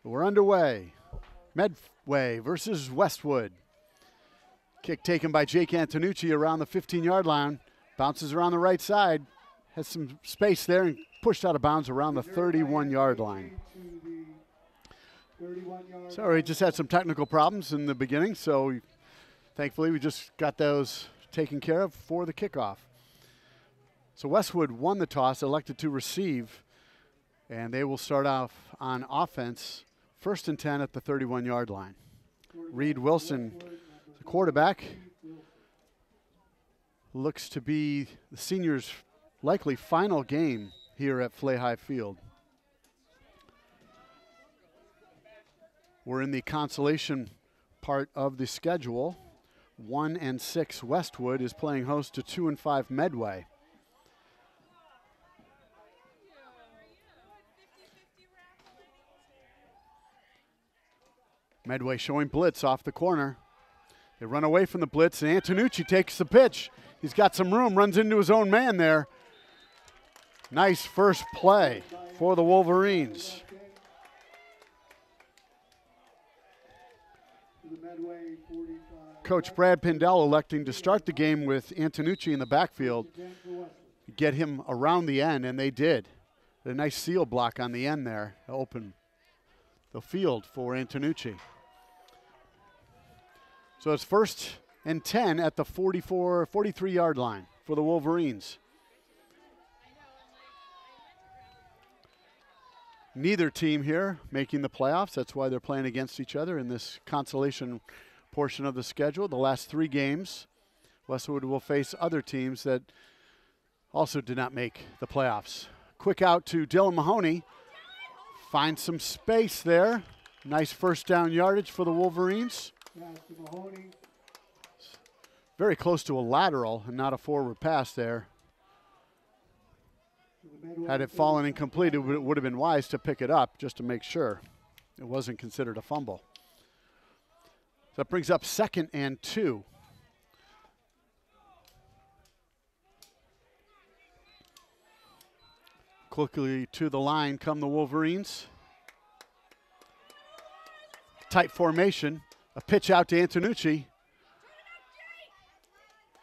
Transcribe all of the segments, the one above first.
We're underway. Medway versus Westwood. Kick taken by Jake Antonucci around the 15-yard line. Bounces around the right side. Has some space there and pushed out of bounds around the 31-yard line. So we just had some technical problems in the beginning, so thankfully we just got those taken care of for the kickoff. So Westwood won the toss, elected to receive, and they will start off on offense, 1st and 10 at the 31-yard line. Reed Wilson, the quarterback, looks to be the senior's likely final game here at Flahay Field. We're in the consolation part of the schedule. 1 and 6 Westwood is playing host to 2 and 5 Medway. Medway showing blitz off the corner. They run away from the blitz, and Antonucci takes the pitch. He's got some room, runs into his own man there. Nice first play for the Wolverines. Coach Brad Pindell electing to start the game with Antonucci in the backfield, get him around the end, and they did. A nice seal block on the end there to open the field for Antonucci. So it's 1st and 10 at the 43-yard line for the Wolverines. Neither team here making the playoffs. That's why they're playing against each other in this consolation portion of the schedule. The last 3 games, Westwood will face other teams that also did not make the playoffs. Quick out to Dylan Mahoney. Finds some space there. Nice first down yardage for the Wolverines. Very close to a lateral and not a forward pass there. Had it fallen incomplete, it would have been wise to pick it up just to make sure it wasn't considered a fumble. So that brings up 2nd and 2. Quickly to the line come the Wolverines. Tight formation. A pitch out to Antonucci.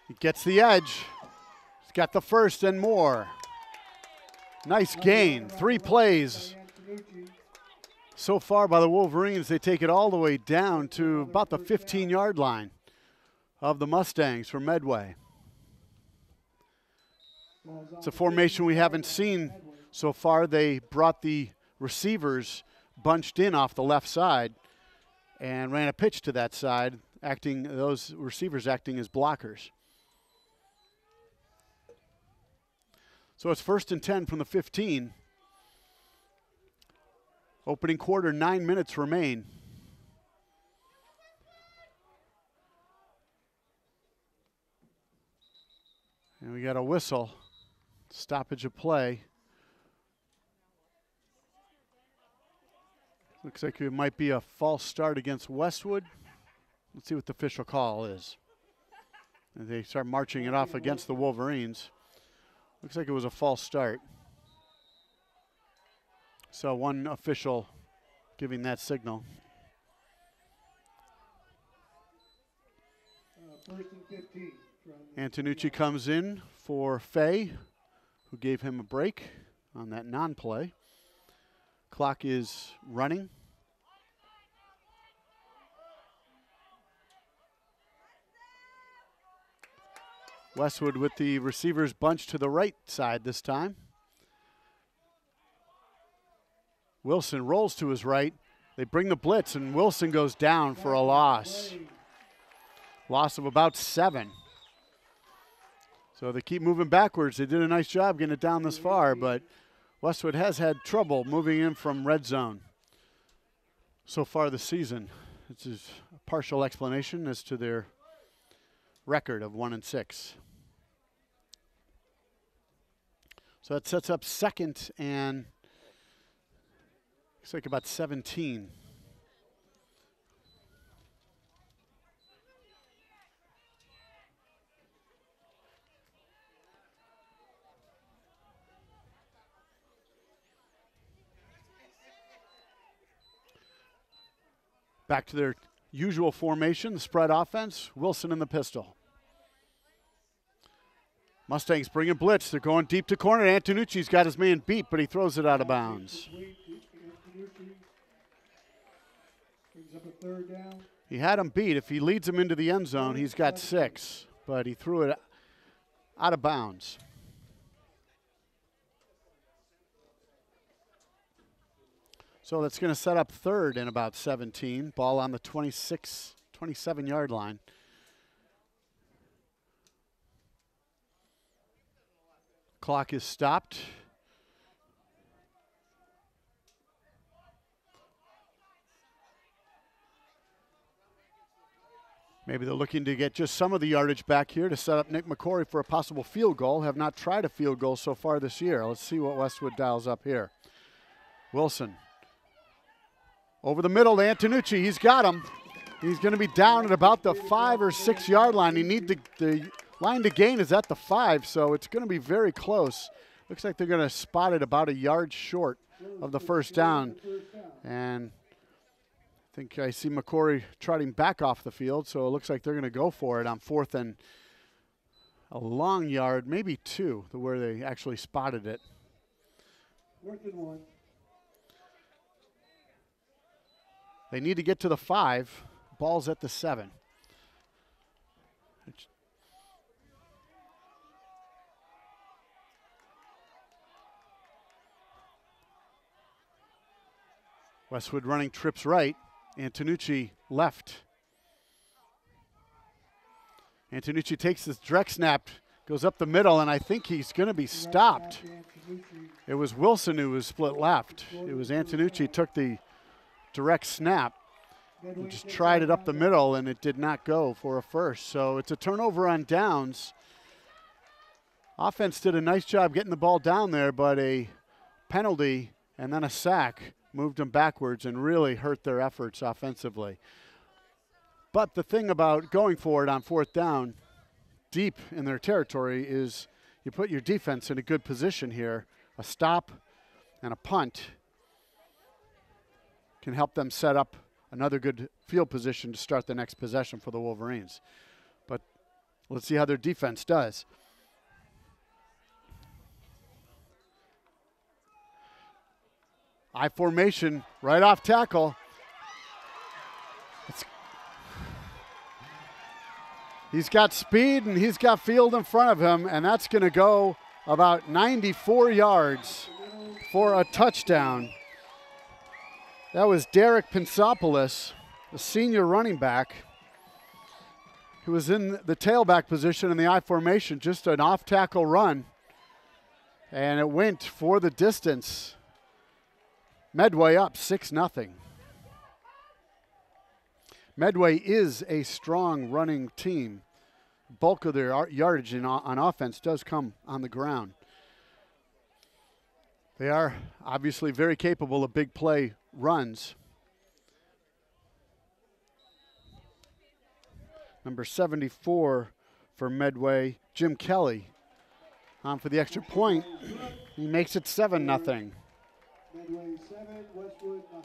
He gets the edge. He's got the first and more. Nice gain. 3 plays so far by the Wolverines. They take it all the way down to about the 15-yard line of the Mustangs for Medway. It's a formation we haven't seen so far. They brought the receivers bunched in off the left side and ran a pitch to that side, those receivers acting as blockers. So it's 1st and 10 from the 15. Opening quarter, 9 minutes remain. And we got a whistle, stoppage of play. Looks like it might be a false start against Westwood. Let's see what the official call is. And they start marching it off against the Wolverines. Looks like it was a false start. So one official giving that signal. 1st and 15. Antonucci comes in for Fay, who gave him a break on that non-play. Clock is running. Westwood with the receivers bunched to the right side this time. Wilson rolls to his right. They bring the blitz, and Wilson goes down for a loss. Loss of about 7. So they keep moving backwards. They did a nice job getting it down this far, but Westwood has had trouble moving in from red zone so far this season. This is a partial explanation as to their record of 1 and 6. So that sets up 2nd and looks like about 17. Back to their usual formation, the spread offense, Wilson in the pistol. Mustangs bringing blitz. They're going deep to corner. Antonucci's got his man beat, but he throws it out of bounds. He had him beat. If he leads him into the end zone, he's got 6, but he threw it out of bounds. So that's going to set up third and about 17. Ball on the 27-yard line. Clock is stopped. Maybe they're looking to get just some of the yardage back here to set up Nick McCory for a possible field goal. Have not tried a field goal so far this year. Let's see what Westwood dials up here. Wilson. Over the middle to Antonucci. He's got him. He's going to be down at about the 5 or 6 yard line. He needs the line to gain is at the 5, so it's going to be very close. Looks like they're going to spot it about a yard short of the first down. And I think I see McCory trotting back off the field, so it looks like they're going to go for it on 4th and a long yard, maybe 2, where they actually spotted it. 4th and 1. They need to get to the 5. Ball's at the 7. Westwood running trips right. Antonucci left. Antonucci takes this direct snap, goes up the middle, and I think he's going to be stopped. It was Wilson who was split left. It was Antonucci took the direct snap. He just tried it up the middle, and it did not go for a first. So it's a turnover on downs. Offense did a nice job getting the ball down there, but a penalty and then a sack moved them backwards and really hurt their efforts offensively. But the thing about going for it on 4th down, deep in their territory, is you put your defense in a good position here. A stop and a punt can help them set up another good field position to start the next possession for the Wolverines. But let's see how their defense does. I formation, right off tackle. He's got speed and he's got field in front of him, and that's going to go about 94 yards for a touchdown. That was Derek Pensopoulos, the senior running back, who was in the tailback position in the I formation, just an off-tackle run, and it went for the distance. Medway up 6-0. Medway is a strong running team. Bulk of their yardage on offense does come on the ground. They are obviously very capable of big play runs. Number 74 for Medway, Jim Kelly, on for the extra point. He makes it 7-0. Medway 7, Westwood 0.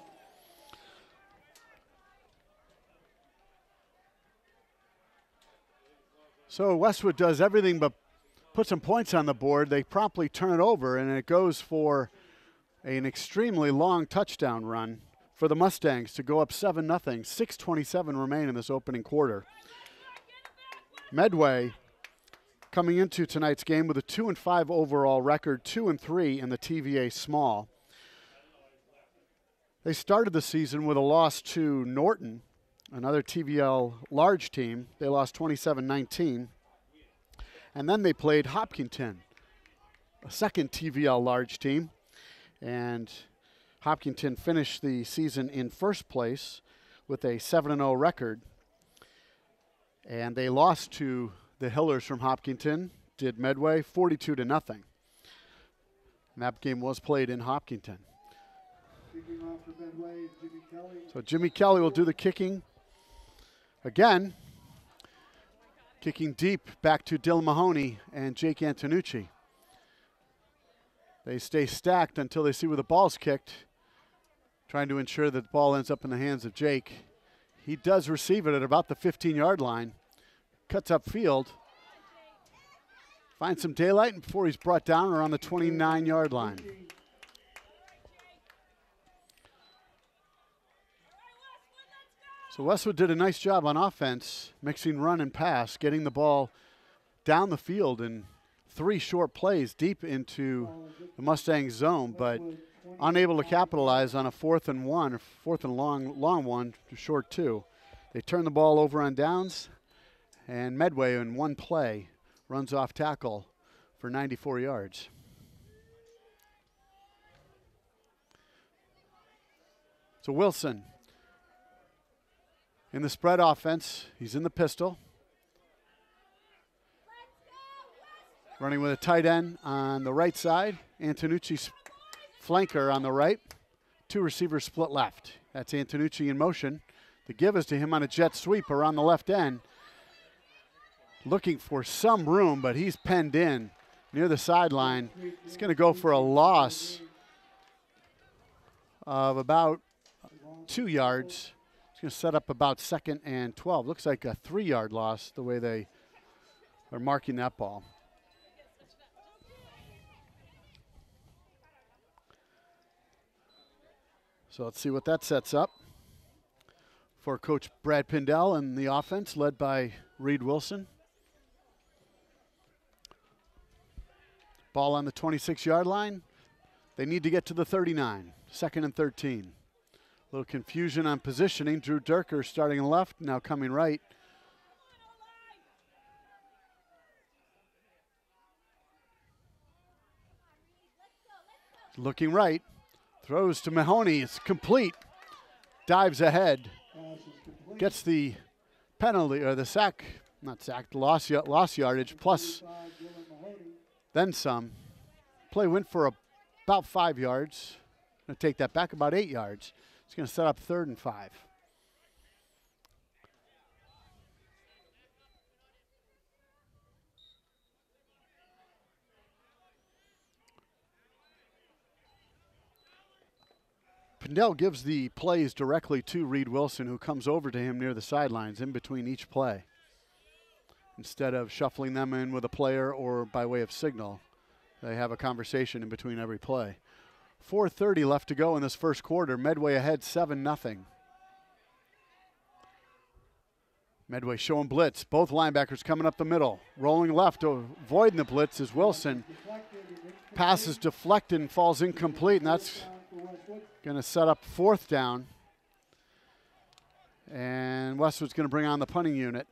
So Westwood does everything but put some points on the board. They promptly turn it over, and it goes for an extremely long touchdown run for the Mustangs to go up 7-0. 6:27 remain in this opening quarter. Medway coming into tonight's game with a 2-5 overall record, 2-3 in the TVA small. They started the season with a loss to Norton, another TVL large team. They lost 27-19. And then they played Hopkinton, a second TVL large team. And Hopkinton finished the season in first place with a 7-0 record. And they lost to the Hillers from Hopkinton, did Medway, 42-0. And that game was played in Hopkinton. Kicking off for Medway, Jimmy Kelly. So Jimmy Kelly will do the kicking again. Kicking deep back to Dylan Mahoney and Jake Antonucci. They stay stacked until they see where the ball's kicked, trying to ensure that the ball ends up in the hands of Jake. He does receive it at about the 15-yard line. Cuts upfield. Finds some daylight before he's brought down around the 29-yard line. So Westwood did a nice job on offense, mixing run and pass, getting the ball down the field in 3 short plays deep into the Mustangs zone, but unable to capitalize on a 4th and 1, or 4th and long one, short 2. They turn the ball over on downs, and Medway in one play runs off tackle for 94 yards. So Wilson in the spread offense, he's in the pistol. Running with a tight end on the right side. Antonucci's flanker on the right. 2 receivers split left. That's Antonucci in motion. The give is to him on a jet sweep around the left end. Looking for some room, but he's penned in near the sideline. He's going to go for a loss of about 2 yards. He's going to set up about 2nd and 12. Looks like a 3-yard loss the way they are marking that ball. So let's see what that sets up for Coach Brad Pindell and the offense led by Reed Wilson. Ball on the 26-yard line. They need to get to the 39, 2nd and 13. A little confusion on positioning. Drew Durker starting left, now coming right. Looking right. Throws to Mahoney. It's complete. Dives ahead. Gets the penalty, or the sack, not sacked, loss yardage, plus then some. Play went for about 5 yards. Going to take that back about 8 yards. It's going to set up 3rd and 5. Pindell gives the plays directly to Reed Wilson, who comes over to him near the sidelines in between each play. Instead of shuffling them in with a player or by way of signal, they have a conversation in between every play. 4:30 left to go in this first quarter. Medway ahead 7-0. Medway showing blitz. Both linebackers coming up the middle. Rolling left, avoiding the blitz is Wilson. Pass is deflected and falls incomplete, and that's going to set up 4th down. And Westwood's going to bring on the punting unit.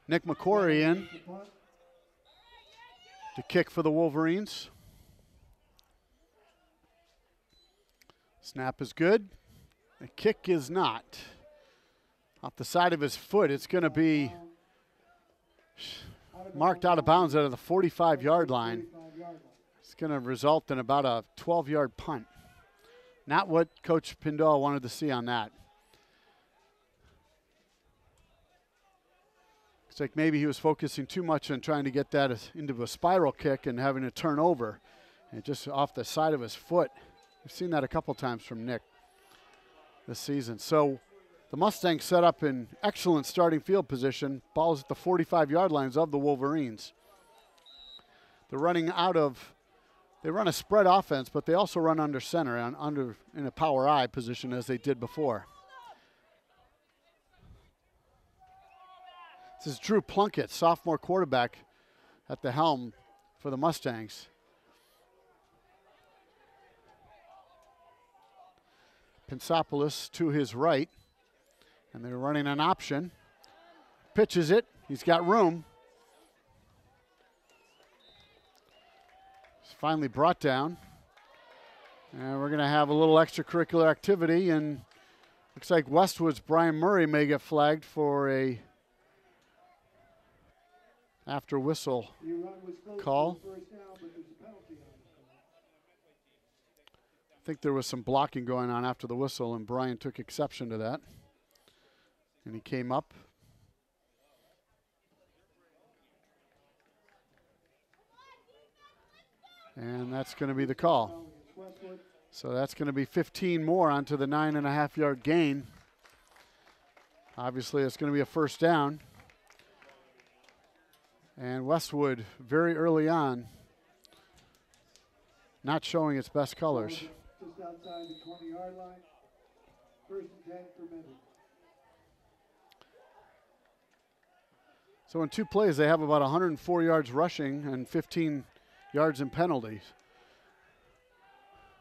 Nick McCory in to kick for the Wolverines. Snap is good. The kick is not. Off the side of his foot, it's going to be marked out of bounds out of the 45-yard line. It's going to result in about a 12-yard punt. Not what Coach Pindell wanted to see on that. It's like maybe he was focusing too much on trying to get that into a spiral kick and having it turn over. And just off the side of his foot. We've seen that a couple times from Nick this season. So the Mustangs set up in excellent starting field position. Ball's at the 45-yard lines of the Wolverines. They're running they run a spread offense, but they also run under center in a power I position as they did before. This is Drew Plunkett, sophomore quarterback at the helm for the Mustangs. Pensopoulos to his right, and they're running an option. Pitches it. He's got room. It's finally brought down. And we're going to have a little extracurricular activity, and looks like Westwood's Brian Murray may get flagged for a after whistle call. I think there was some blocking going on after the whistle, and Brian took exception to that. And he came up. And that's going to be the call. Foul against Westwood. So that's going to be 15 more onto the 9.5-yard gain. Obviously, it's going to be a first down. And Westwood, very early on, not showing its best colors. Just outside the 20-yard line. First and 10 for Medway. So in 2 plays, they have about 104 yards rushing and 15 yards in penalties.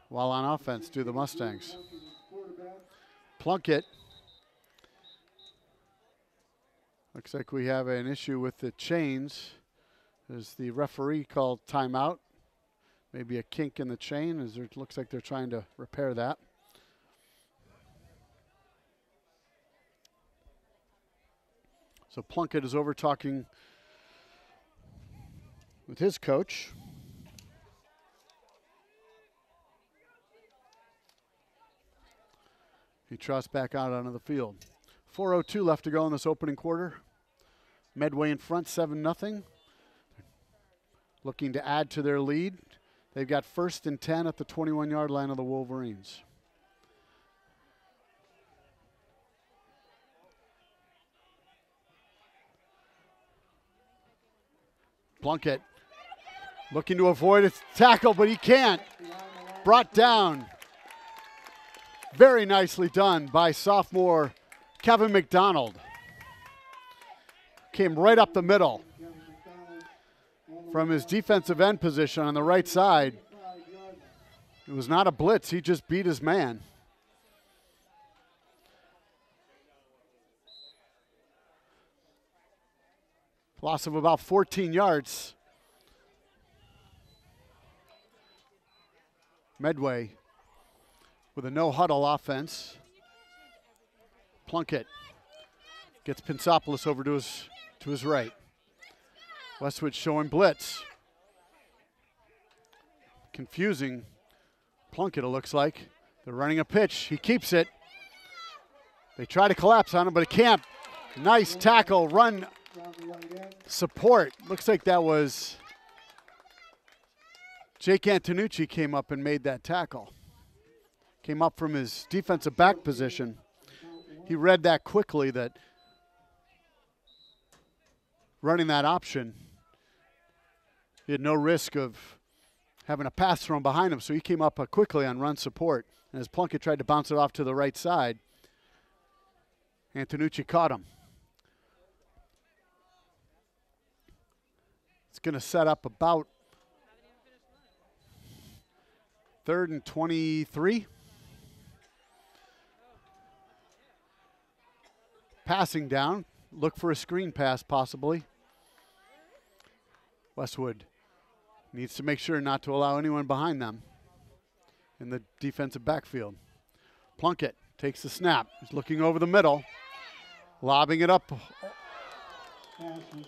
While on offense, do the Mustangs. Plunkett. Looks like we have an issue with the chains. As the referee called timeout. Maybe a kink in the chain, as it looks like they're trying to repair that. So Plunkett is over talking with his coach. He trots back out onto the field. 4:02 left to go in this opening quarter. Medway in front, 7-0. Looking to add to their lead. They've got first and 10 at the 21-yard line of the Wolverines. Plunkett looking to avoid a tackle, but he can't. Brought down. Very nicely done by sophomore Kevin McDonald. Came right up the middle from his defensive end position on the right side. It was not a blitz. He just beat his man. Loss of about 14 yards. Medway with a no-huddle offense. Plunkett gets Pinsopoulos over to his right. Westwood showing blitz. Confusing Plunkett, it looks like. They're running a pitch. He keeps it. They try to collapse on him, but it can't. Nice tackle, run support. Looks like that was Jake Antonucci came up and made that tackle. Came up from his defensive back position. He read that quickly, that running that option, he had no risk of having a pass thrown behind him, so he came up quickly on run support. And as Plunkett tried to bounce it off to the right side, Antonucci caught him. It's going to set up about 3rd and 23. Passing down. Look for a screen pass possibly. Westwood needs to make sure not to allow anyone behind them in the defensive backfield. Plunkett takes the snap. He's looking over the middle. Lobbing it up.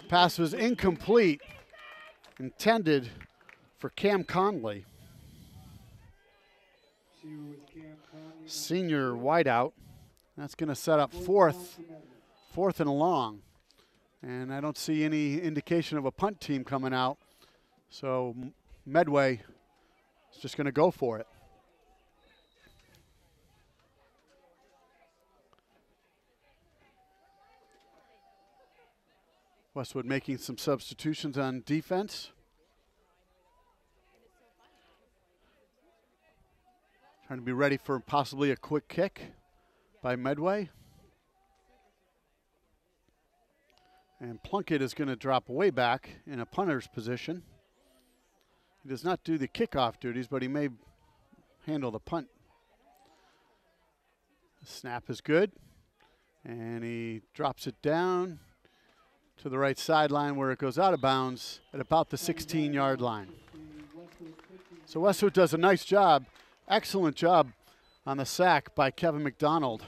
Pass was incomplete. Intended for Cam Conley. Senior wideout. That's going to set up fourth and long. And I don't see any indication of a punt team coming out. So Medway is just going to go for it. Westwood making some substitutions on defense. Trying to be ready for possibly a quick kick by Medway. And Plunkett is going to drop way back in a punter's position. He does not do the kickoff duties, but he may handle the punt. The snap is good. And he drops it down to the right sideline where it goes out of bounds at about the 16-yard line. So Westwood does a nice job, excellent job on the sack by Kevin McDonald.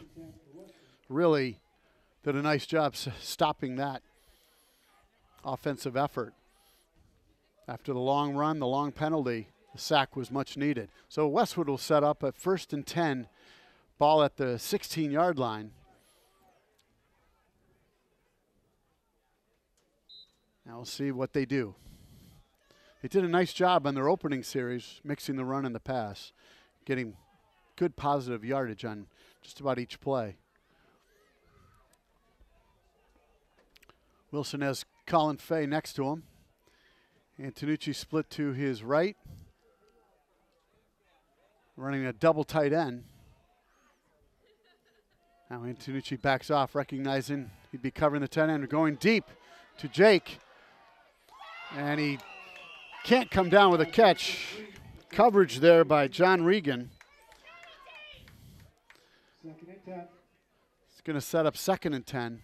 Really did a nice job stopping that offensive effort. After the long run, the long penalty, the sack was much needed. So Westwood will set up at 1st and 10, ball at the 16-yard line. Now we'll see what they do. They did a nice job on their opening series, mixing the run and the pass, getting good positive yardage on just about each play. Wilson has Colin Fay next to him. Antonucci split to his right, running a double tight end. Now Antonucci backs off, recognizing he'd be covering the tight end, going deep to Jake. And he can't come down with a catch. Coverage there by John Regan. Second and 10. It's going to set up 2nd and 10.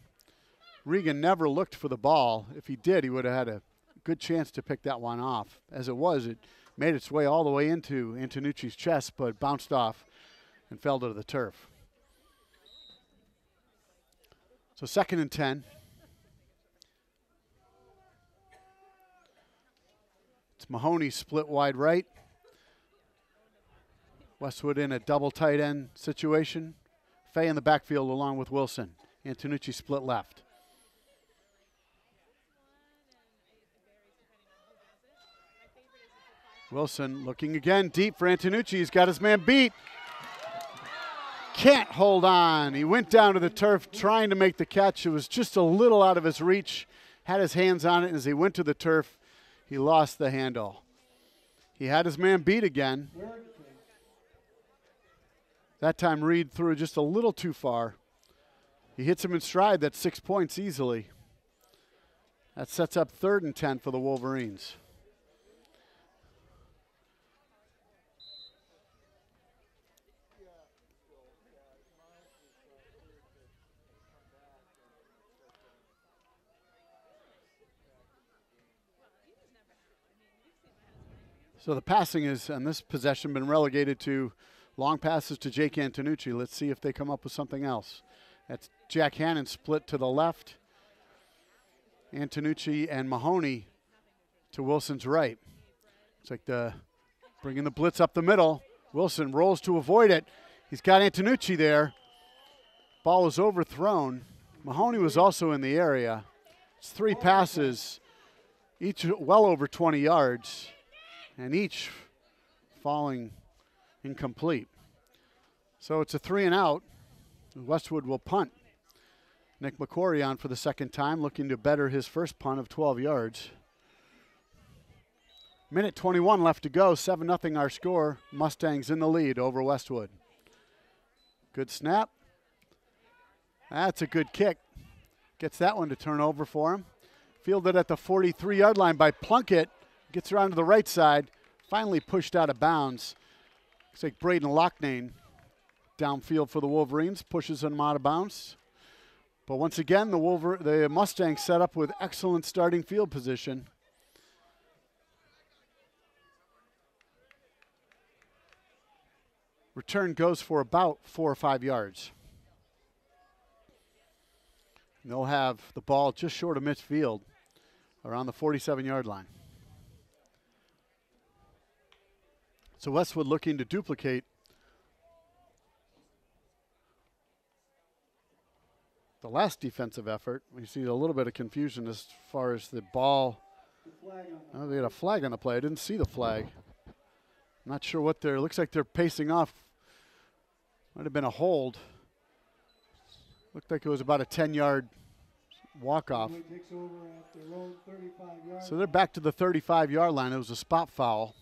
Regan never looked for the ball. If he did, he would have had a good chance to pick that one off. As it was, it made its way all the way into Antonucci's chest, but bounced off and fell to the turf. So 2nd and 10. It's Mahoney split wide right. Westwood in a double tight end situation. Fay in the backfield along with Wilson. Antonucci split left. Wilson looking again deep for Antonucci. He's got his man beat. Can't hold on. He went down to the turf trying to make the catch. It was just a little out of his reach. Had his hands on it, and as he went to the turf, he lost the handle. He had his man beat again. That time Reed threw just a little too far. He hits him in stride. That's 6 points easily. That sets up 3rd and 10 for the Wolverines. So the passing is, on this possession, been relegated to long passes to Jake Antonucci. Let's see if they come up with something else. That's Jack Hannon split to the left. Antonucci and Mahoney to Wilson's right. It's like bringing the blitz up the middle. Wilson rolls to avoid it. He's got Antonucci there. Ball is overthrown. Mahoney was also in the area. It's 3 passes, each well over 20 yards. And each falling incomplete. So it's a 3 and out. Westwood will punt. Nick McQuarrie on for the 2nd time, looking to better his first punt of 12 yards. Minute 21 left to go, 7-0 our score. Mustangs in the lead over Westwood. Good snap. That's a good kick. Gets that one to turn over for him. Fielded at the 43-yard line by Plunkett. Gets around to the right side, finally pushed out of bounds. Looks like Braden Loughnane downfield for the Wolverines, pushes him out of bounds. But once again, the Mustangs set up with excellent starting field position. Return goes for about 4 or 5 yards. And they'll have the ball just short of midfield, around the 47-yard line. So Westwood looking to duplicate the last defensive effort. We see a little bit of confusion as far as the ball. Oh, they had a flag on the play. I didn't see the flag. I'm not sure what they're, looks like they're pacing off. Might have been a hold. Looked like it was about a 10-yard walk-off. So they're back to the 35-yard line. It was a spot foul.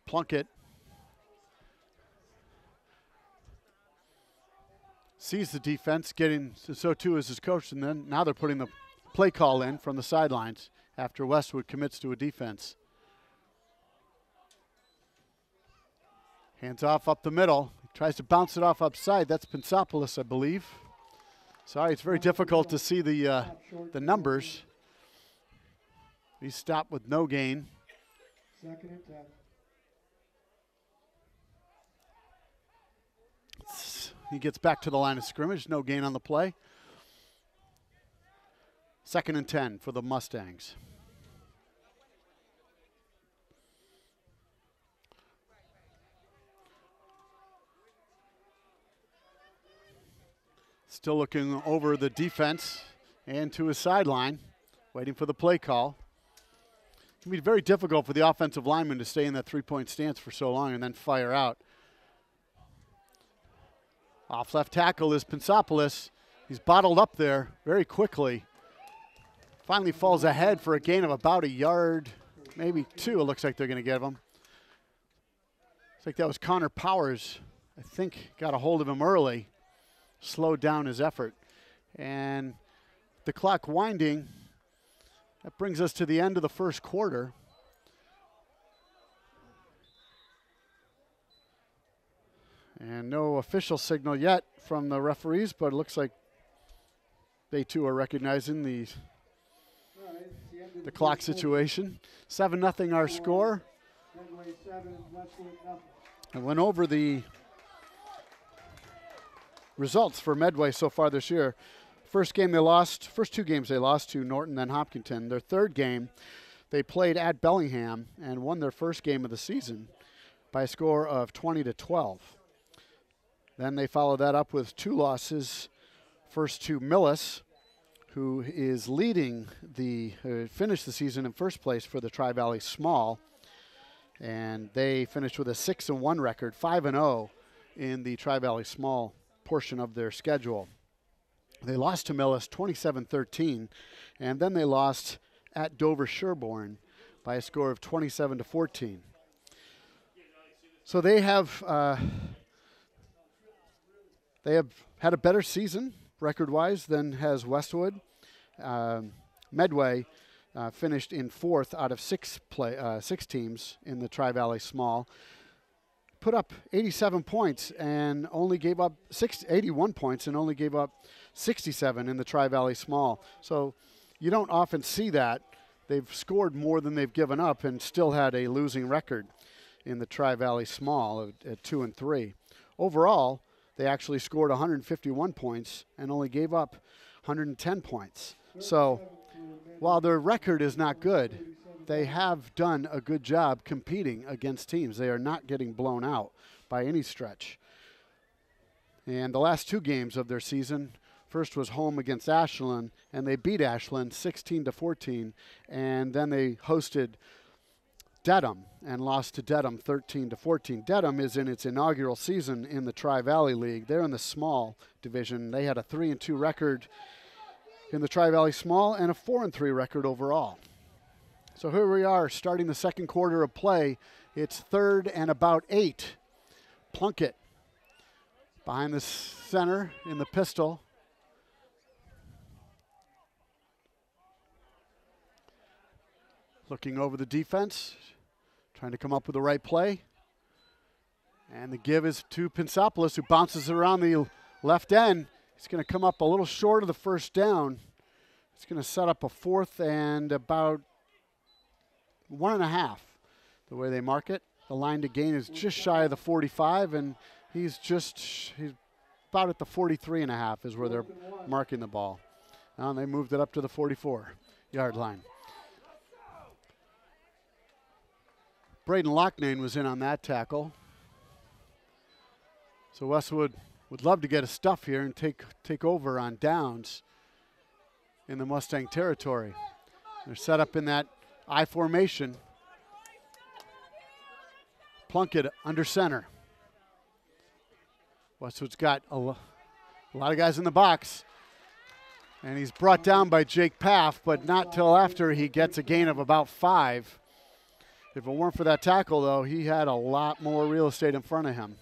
Plunkett sees the defense, getting so too is his coach, and then now they're putting the play call in from the sidelines after Westwood commits to a defense. Hands off up the middle. He tries to bounce it off upside. That's Pensopoulos, I believe. Sorry, it's very difficult to see the numbers. He stopped with no gain. 2nd and 10. He gets back to the line of scrimmage. No gain on the play. 2nd and 10 for the Mustangs. Still looking over the defense and to his sideline, waiting for the play call. It can be very difficult for the offensive lineman to stay in that three-point stance for so long and then fire out. Off left tackle is Pansopoulos. He's bottled up there very quickly. Finally falls ahead for a gain of about a yard, maybe two, it looks like they're going to give him. Looks like that was Connor Powers. I think got a hold of him early, slowed down his effort. And the clock winding, that brings us to the end of the first quarter. And no official signal yet from the referees, but it looks like they too are recognizing the clock situation. 7-0 our score. Medway 7, Westwood 0. I went over the results for Medway so far this year. First two games they lost to Norton, then Hopkinton. Their third game, they played at Bellingham and won their first game of the season by a score of 20-12. Then they followed that up with two losses. First to Millis, who is leading finished the season in first place for the Tri-Valley Small. And they finished with a 6-1 record, 5-0 in the Tri-Valley Small portion of their schedule. They lost to Millis 27-13, and then they lost at Dover Sherborne by a score of 27-14. So they have had a better season record-wise than has Westwood. Medway finished in fourth out of six teams in the Tri-Valley Small. Put up 87 points and only gave up 81 points and only gave up 67 in the Tri-Valley Small. So you don't often see that. They've scored more than they've given up and still had a losing record in the Tri-Valley Small at 2-3. Overall, they actually scored 151 points and only gave up 110 points. So while their record is not good, they have done a good job competing against teams. They are not getting blown out by any stretch. And the last two games of their season, first was home against Ashland, and they beat Ashland 16-14, and then they hosted Dedham and lost to Dedham 13-14. Dedham is in its inaugural season in the Tri-Valley League. They're in the small division. They had a 3-2 record in the Tri-Valley Small and a 4-3 record overall. So here we are starting the second quarter of play. It's 3rd and about 8. Plunkett behind the center in the pistol. Looking over the defense, trying to come up with the right play. And the give is to Pansopoulos, who bounces around the left end. He's going to come up a little short of the first down. It's going to set up a 4th and about 1.5, the way they mark it. The line to gain is just shy of the 45, and he's about at the 43.5 is where they're marking the ball. Now they moved it up to the 44-yard line. Braden Loughnane was in on that tackle. So Westwood would love to get a stuff here and take over on downs in the Mustang territory. They're set up in that I formation. Plunkett under center. Westwood's got a lot of guys in the box. And he's brought down by Jake Pfaff, but not till after he gets a gain of about 5. If it weren't for that tackle, though, he had a lot more real estate in front of him.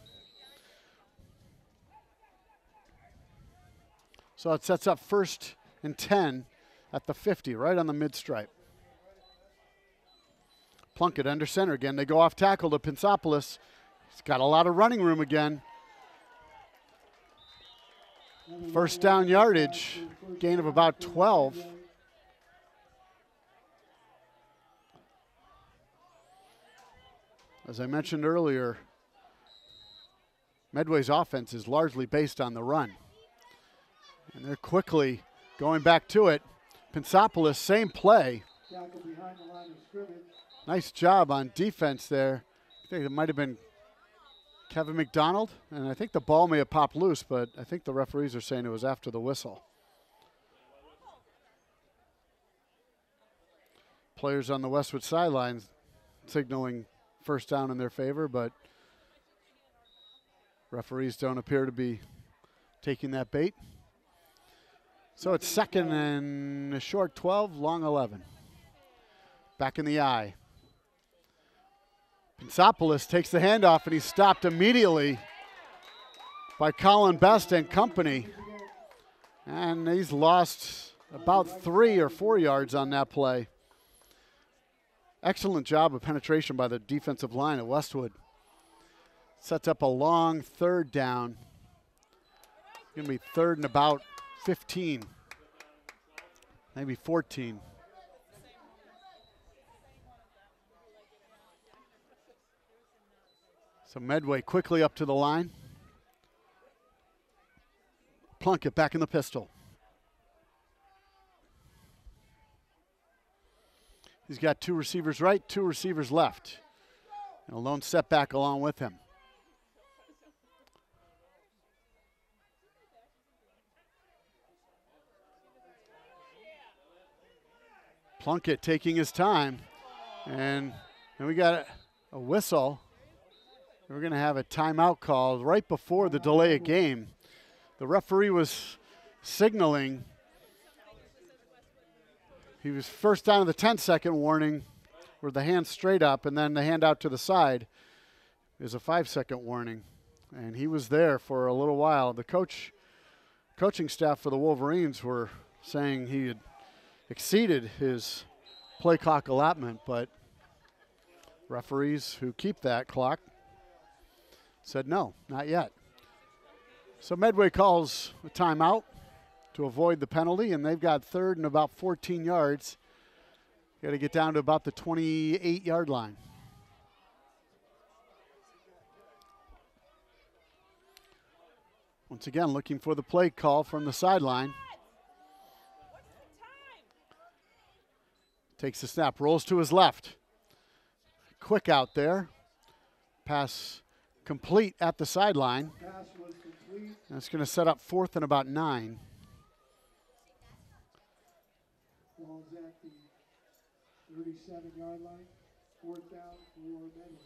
So it sets up 1st and 10 at the 50, right on the mid-stripe. Plunkett under center again. They go off tackle to Pansopoulos. He's got a lot of running room again. First down yardage, gain of about 12. As I mentioned earlier, Medway's offense is largely based on the run. And they're quickly going back to it. Pansopoulos, same play. Nice job on defense there. I think it might have been Kevin McDonald, and I think the ball may have popped loose, but I think the referees are saying it was after the whistle. Players on the Westwood sidelines signaling first down in their favor, but referees don't appear to be taking that bait. So it's second and a short 12, long 11. Back in the eye. Pitsopoulos takes the handoff, and he's stopped immediately by Colin Best and company. And he's lost about 3 or 4 yards on that play. Excellent job of penetration by the defensive line at Westwood. Sets up a long third down. It's going to be third and about 15, maybe 14. So Medway quickly up to the line. Plunkett back in the pistol. He's got 2 receivers right, 2 receivers left. And a lone setback along with him. Plunkett taking his time. And then we got a whistle. We're going to have a timeout called right before the delay of game. The referee was signaling. He was first down of the 10-second warning where the hand straight up and then the hand out to the side is a 5-second warning. And he was there for a little while. The coaching staff for the Wolverines were saying he had exceeded his play clock allotment, but referees who keep that clock said no, not yet. So Medway calls a timeout to avoid the penalty, and they've got third and about 14 yards. Got to get down to about the 28-yard line. Once again, looking for the play call from the sideline. Takes the snap, rolls to his left. Quick out there. Pass complete at the sideline. That's going to set up 4th and about 9. Ball's at the 37-yard line. 4th down for Medway.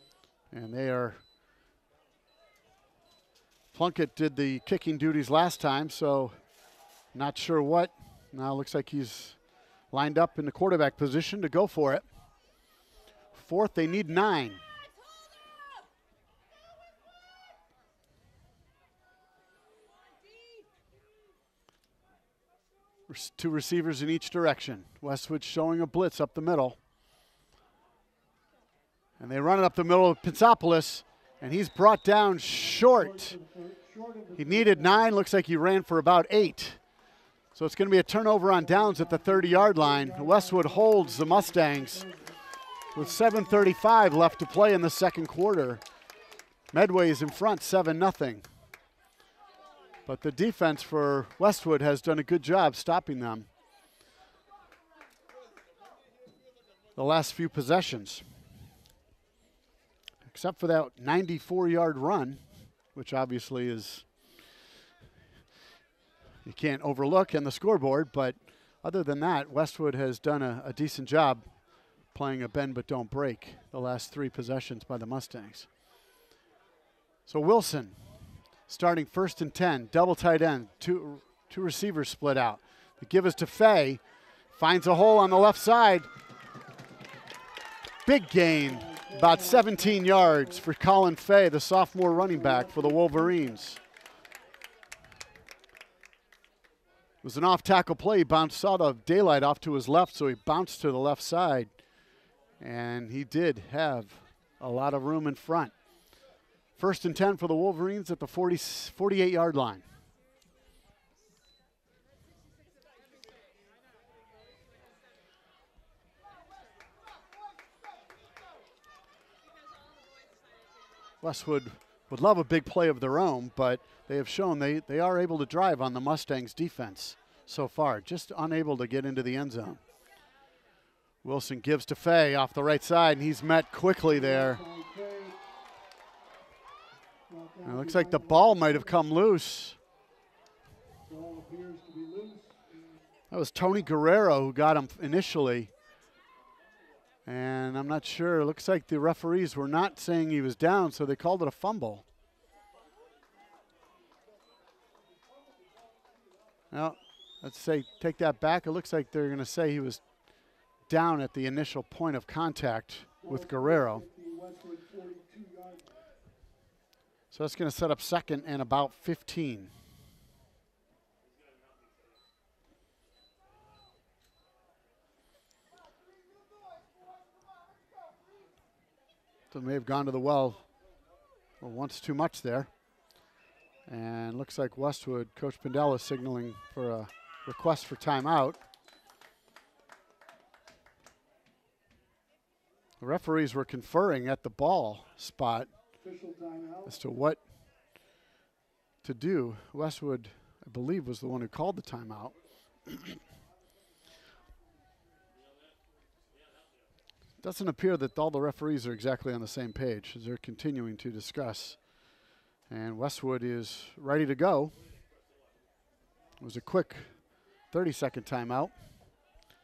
And they are. Plunkett did the kicking duties last time, so not sure what. Now looks like he's lined up in the quarterback position to go for it. 4th, they need 9. Two receivers in each direction. Westwood showing a blitz up the middle. And they run it up the middle of Pitsopoulos, and he's brought down short. He needed 9. Looks like he ran for about 8. So it's going to be a turnover on downs at the 30-yard line. Westwood holds the Mustangs with 7:35 left to play in the second quarter. Medway is in front 7-0. But the defense for Westwood has done a good job stopping them the last few possessions. Except for that 94-yard run, which obviously is you can't overlook in the scoreboard. But other than that, Westwood has done a decent job playing a bend but don't break the last 3 possessions by the Mustangs. So Wilson starting 1st and 10, double tight end, two receivers split out. The give is to Fay, finds a hole on the left side. Big gain, about 17 yards for Colin Fay, the sophomore running back for the Wolverines. It was an off-tackle play. He saw the daylight off to his left, so he bounced to the left side. And he did have a lot of room in front. 1st and 10 for the Wolverines at the 48-yard line. Westwood would love a big play of their own, but they have shown they are able to drive on the Mustangs defense so far, just unable to get into the end zone. Wilson gives to Fay off the right side, and he's met quickly there. It looks like the ball might have come loose. Ball appears to be loose. That was Tony Guerrero who got him initially. And I'm not sure. It looks like the referees were not saying he was down, so they called it a fumble. Well, let's say take that back. It looks like they're going to say he was down at the initial point of contact with Guerrero. So that's going to set up second and about 15. So may have gone to the well once too much there. And looks like Westwood, Coach Pindell is signaling for a request for timeout. The referees were conferring at the ball spot as to what to do. Westwood, I believe, was the one who called the timeout. Doesn't appear that all the referees are exactly on the same page as they're continuing to discuss. And Westwood is ready to go. It was a quick 30-second timeout.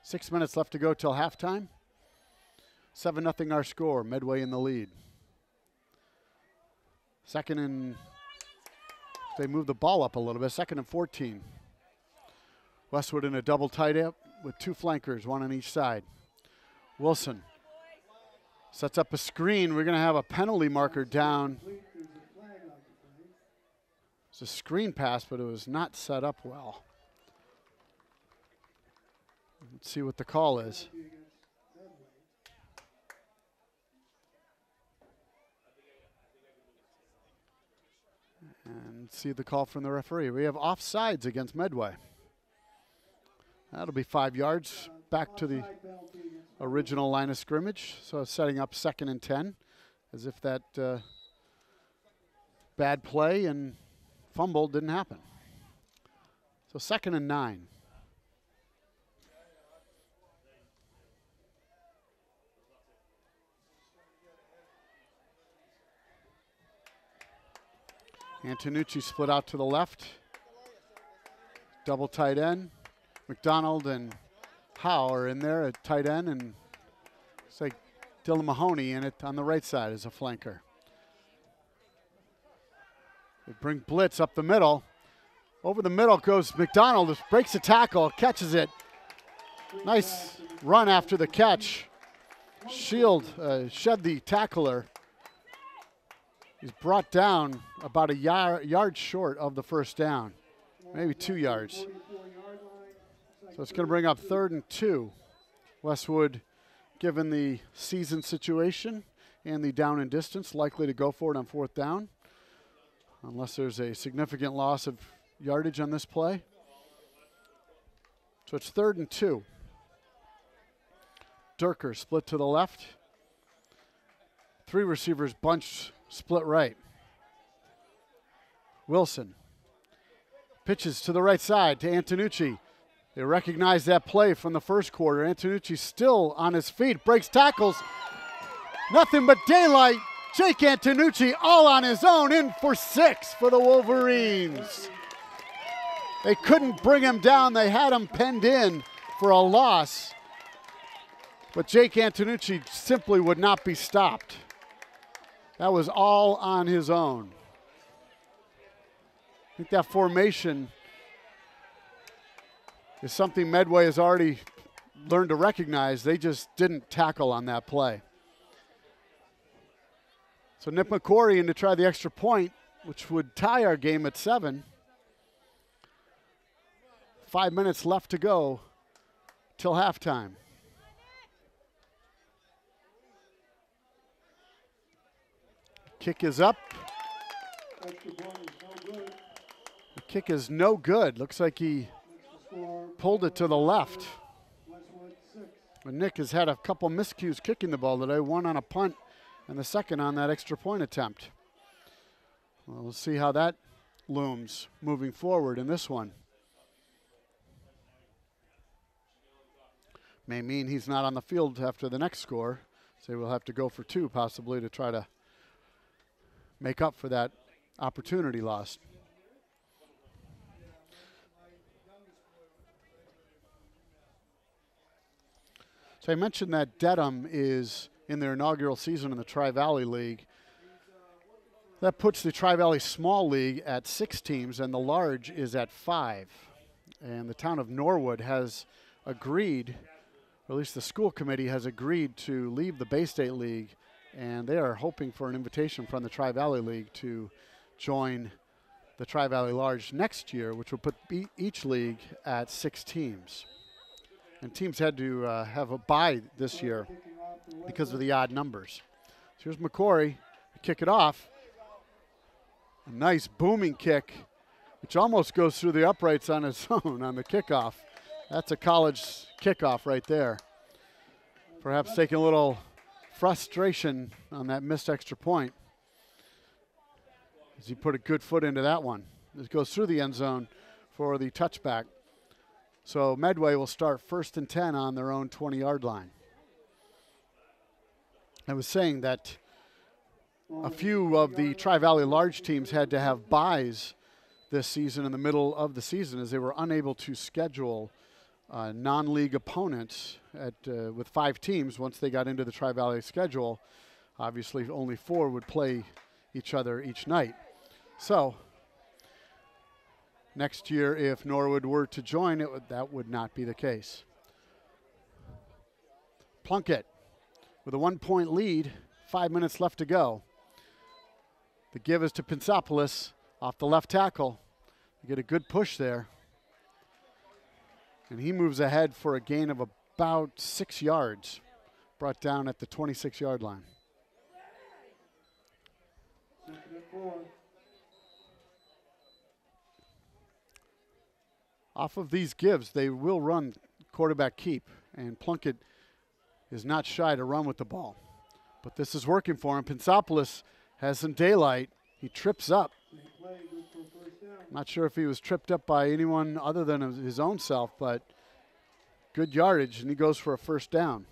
6 minutes left to go till halftime. 7-0 our score, Medway in the lead. Second and, they move the ball up a little bit, 2nd and 14. Westwood in a double tight end with two flankers, one on each side. Wilson sets up a screen. We're going to have a penalty marker down. It's a screen pass, but it was not set up well. Let's see what the call is. And see the call from the referee. We have offsides against Medway. That'll be 5 yards back to the original line of scrimmage. So setting up 2nd and 10, as if that bad play and fumble didn't happen. So 2nd and 9. Antonucci split out to the left. Double tight end. McDonald and Howe are in there at tight end, and it's like Dylan Mahoney in it on the right side as a flanker. They bring blitz up the middle. Over the middle goes McDonald, breaks a tackle, catches it. Nice run after the catch. Shed the tackler. He's brought down about a yard short of the first down, maybe 2 yards. So it's going to bring up 3rd and 2. Westwood, given the season situation and the down and distance, likely to go for it on 4th down, unless there's a significant loss of yardage on this play. So it's 3rd and 2. Durker split to the left. 3 receivers bunched, split right. Wilson pitches to the right side to Antonucci. They recognize that play from the first quarter. Antonucci still on his feet, breaks tackles. Nothing but daylight. Jake Antonucci all on his own, in for 6 for the Wolverines. They couldn't bring him down. They had him penned in for a loss. But Jake Antonucci simply would not be stopped. That was all on his own. I think that formation is something Medway has already learned to recognize. They just didn't tackle on that play. So Nick McQuarrie in to try the extra point, which would tie our game at 7. 5 minutes left to go till halftime. Kick is up. The kick is no good. Looks like he pulled it to the left. But Nick has had a couple miscues kicking the ball today, one on a punt and the second on that extra point attempt. Well, we'll see how that looms moving forward in this one. May mean he's not on the field after the next score, so we'll have to go for 2 possibly to try to make up for that opportunity lost. So I mentioned that Dedham is in their inaugural season in the Tri-Valley League. That puts the Tri-Valley Small League at 6 teams, and the large is at 5. And the town of Norwood has agreed, or at least the school committee has agreed to leave the Bay State League, and they are hoping for an invitation from the Tri-Valley League to join the Tri-Valley Large next year, which will put each league at 6 teams. And teams had to have a bye this year because of the odd numbers. So here's McCory to kick it off. A nice booming kick, which almost goes through the uprights on its own on the kickoff. That's a college kickoff right there. Perhaps taking a little frustration on that missed extra point as he put a good foot into that one. This goes through the end zone for the touchback. So Medway will start 1st and 10 on their own 20-yard line. I was saying that a few of the Tri-Valley Large teams had to have byes this season in the middle of the season as they were unable to schedule non-league opponents with 5 teams once they got into the Tri-Valley schedule. Obviously, only 4 would play each other each night. So next year, if Norwood were to join, that would not be the case. Plunkett with a 1-point lead, 5 minutes left to go. The give is to Pensopoulos off the left tackle. You get a good push there. And he moves ahead for a gain of about 6 yards, brought down at the 26-yard line. Off of these gives, they will run quarterback keep, and Plunkett is not shy to run with the ball. But this is working for him. Pensopoulos has some daylight. He trips up. Not sure if he was tripped up by anyone other than his own self, but good yardage, and he goes for a 1st down.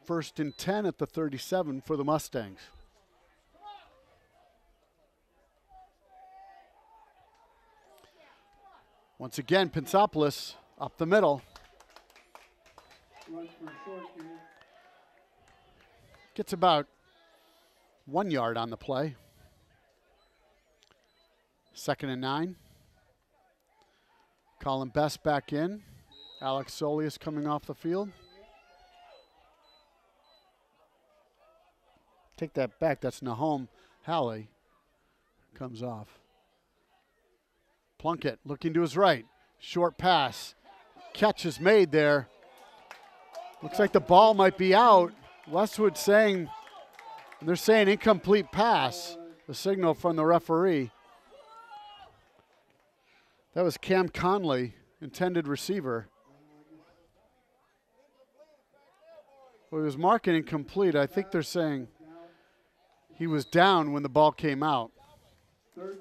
First and 10 at the 37 for the Mustangs. Once again, Pensopoulos up the middle. Gets about 1 yard on the play. 2nd and 9. Colin Best back in. Alex Solius coming off the field. Take that back. That's Nahom Halley. Comes off. Plunkett looking to his right. Short pass. Catch is made there. Looks like the ball might be out. Westwood saying, they're saying incomplete pass. The signal from the referee. That was Cam Conley, intended receiver. Well, he was marking incomplete. I think they're saying he was down when the ball came out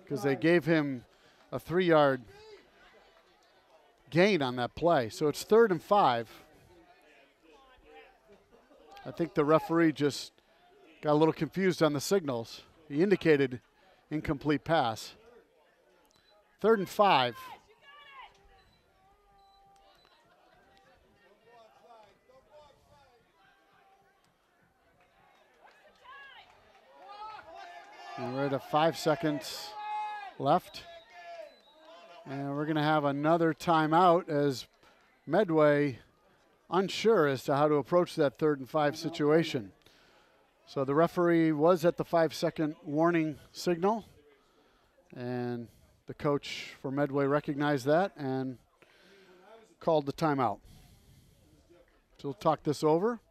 because they gave him a 3-yard gain on that play. So it's 3rd and 5. I think the referee just got a little confused on the signals. He indicated incomplete pass. 3rd and 5. And we're at 5 seconds left. And we're going to have another timeout as Medway unsure as to how to approach that 3rd and 5 situation. So the referee was at the 5-second warning signal, and the coach for Medway recognized that and called the timeout. So we'll talk this over.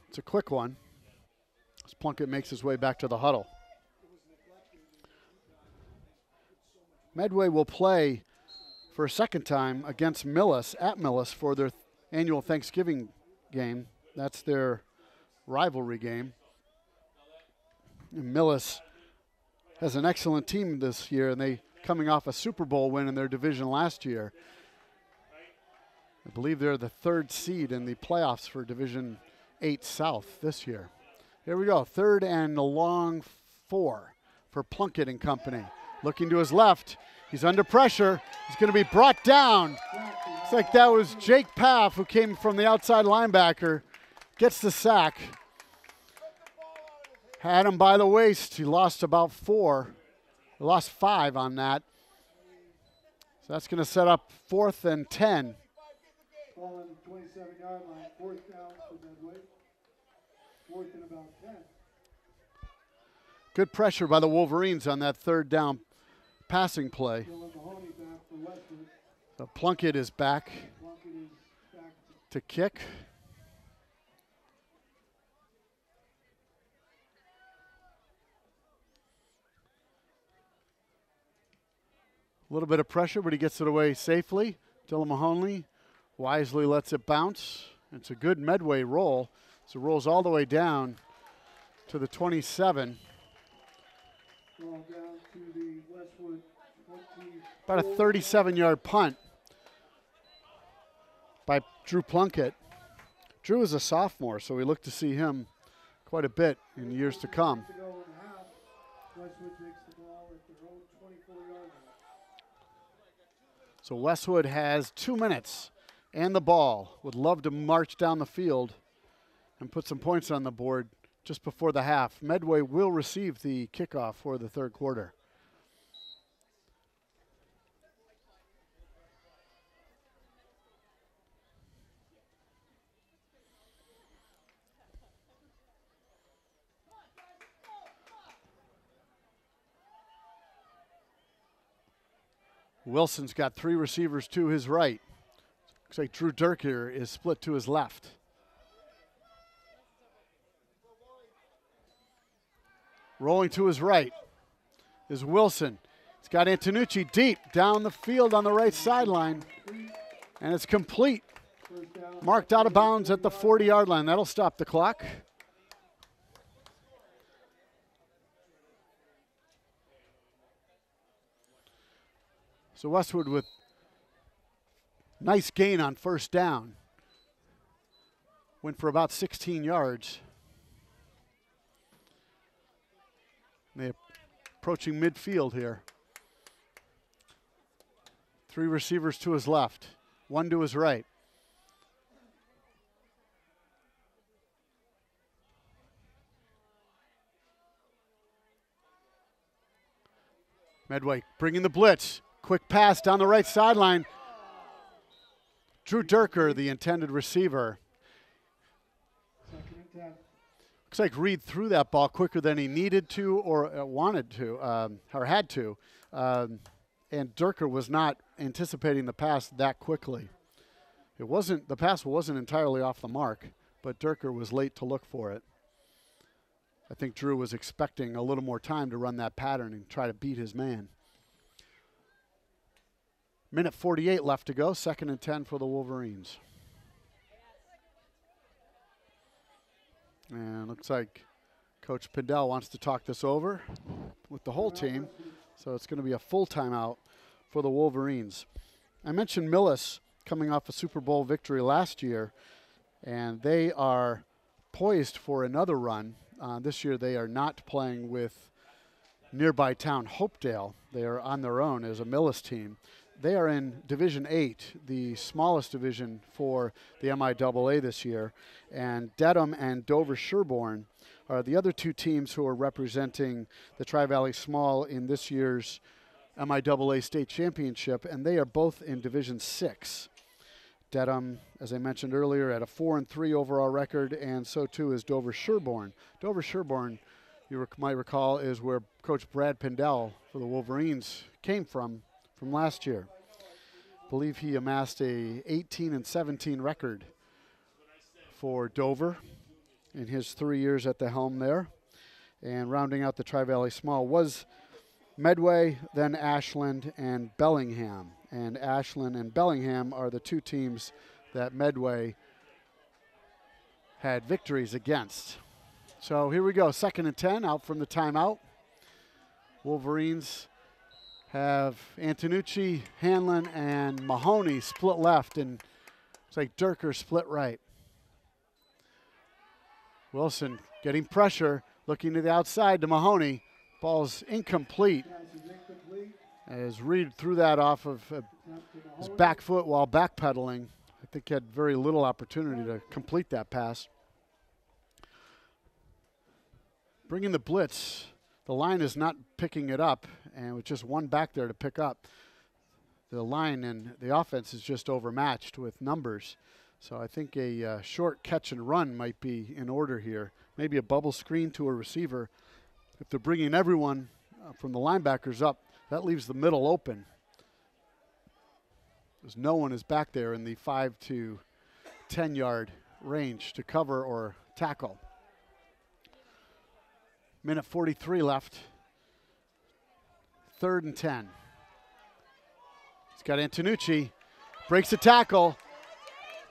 It's a quick one as Plunkett makes his way back to the huddle. Medway will play for a second time against Millis, at Millis, for their annual Thanksgiving game. That's their rivalry game. And Millis has an excellent team this year, and they coming off a Super Bowl win in their division last year. I believe they're the 3rd seed in the playoffs for Division 8 South this year. Here we go, 3rd and a long 4 for Plunkett and company. Looking to his left, he's under pressure. He's going to be brought down. Looks like that was Jake Pfaff, who came from the outside linebacker, gets the sack. Had him by the waist. He lost about 4. He lost 5 on that. So that's going to set up 4th and 10. Ball on the 27-yard line, 4th down for Medway. 4th and about 10. Good pressure by the Wolverines on that 3rd down passing play. Mahoney back for Westwood. So Plunkett is back Plunkett is back to kick. A little bit of pressure, but he gets it away safely. Dylan Mahoney wisely lets it bounce. It's a good Medway roll. So it rolls all the way down to the 27. ball down to the Westwood 20. About a 37-yard punt by Drew Plunkett. Drew is a sophomore, so we look to see him quite a bit in years to come. To go in half. Westwood takes the ball at their own 24-yard line. So Westwood has 2 minutes and the ball. Would love to march down the field and put some points on the board just before the half. Medway will receive the kickoff for the 3rd quarter. Wilson's got 3 receivers to his right. Looks like Drew Durker is split to his left. Rolling to his right is Wilson. He's got Antonucci deep down the field on the right sideline. And it's complete. Marked out of bounds at the 40-yard line. That'll stop the clock. So Westwood with nice gain on 1st down. Went for about 16 yards. They're approaching midfield here. 3 receivers to his left, 1 to his right. Medway bringing the blitz. Quick pass down the right sideline. Drew Durker, the intended receiver. 2nd and 10. Looks like Reed threw that ball quicker than he needed to or wanted to, or had to. And Durker was not anticipating the pass that quickly. The pass wasn't entirely off the mark, but Durker was late to look for it. I think Drew was expecting a little more time to run that pattern and try to beat his man. Minute 48 left to go, 2nd and 10 for the Wolverines. And looks like Coach Pindell wants to talk this over with the whole team, so it's going to be a full timeout for the Wolverines. I mentioned Millis coming off a Super Bowl victory last year, and they are poised for another run. This year they are not playing with nearby town Hopedale. They are on their own as a Millis team. They are in Division 8, the smallest division for the MIAA this year. And Dedham and Dover-Sherborne are the other 2 teams who are representing the Tri-Valley Small in this year's MIAA State Championship, and they are both in Division 6. Dedham, as I mentioned earlier, at a 4-3 overall record, and so too is Dover-Sherborne. Dover-Sherborne, you might recall, is where Coach Brad Pindell for the Wolverines came from last year. I believe he amassed a 18-17 record for Dover in his 3 years at the helm there. And rounding out the Tri-Valley Small was Medway, then Ashland, and Bellingham. And Ashland and Bellingham are the 2 teams that Medway had victories against. So here we go, 2nd and 10 out from the timeout. Wolverines have Antonucci, Hanlon, and Mahoney split left, and It's like Durker split right. Wilson getting pressure, looking to the outside to Mahoney. Ball's incomplete. As Reed threw that off of his back foot while backpedaling. I think he had very little opportunity to complete that pass. Bringing the blitz. The line is not picking it up, and with just one back there to pick up, the line and the offense is just overmatched with numbers. So I think a short catch and run might be in order here. Maybe a bubble screen to a receiver. If they're bringing everyone from the linebackers up, that leaves the middle open. Because no one is back there in the 5 to 10 yard range to cover or tackle. Minute 43 left. 3rd and 10. He's got Antonucci. Breaks a tackle.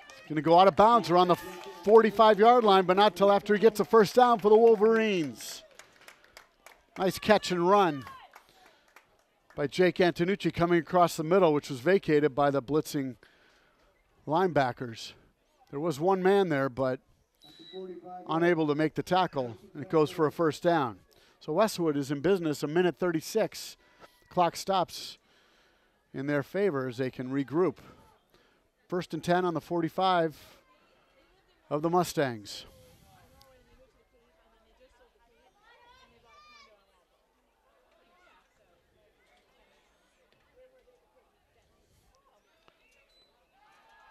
He's going to go out of bounds around the 45-yard line, but not till after he gets a first down for the Wolverines. Nice catch and run by Jake Antonucci coming across the middle, which was vacated by the blitzing linebackers. There was one man there, but unable to make the tackle, and it goes for a first down. So Westwood is in business, a minute 36. Clock stops in their favor as they can regroup. 1st and 10 on the 45 of the Mustangs.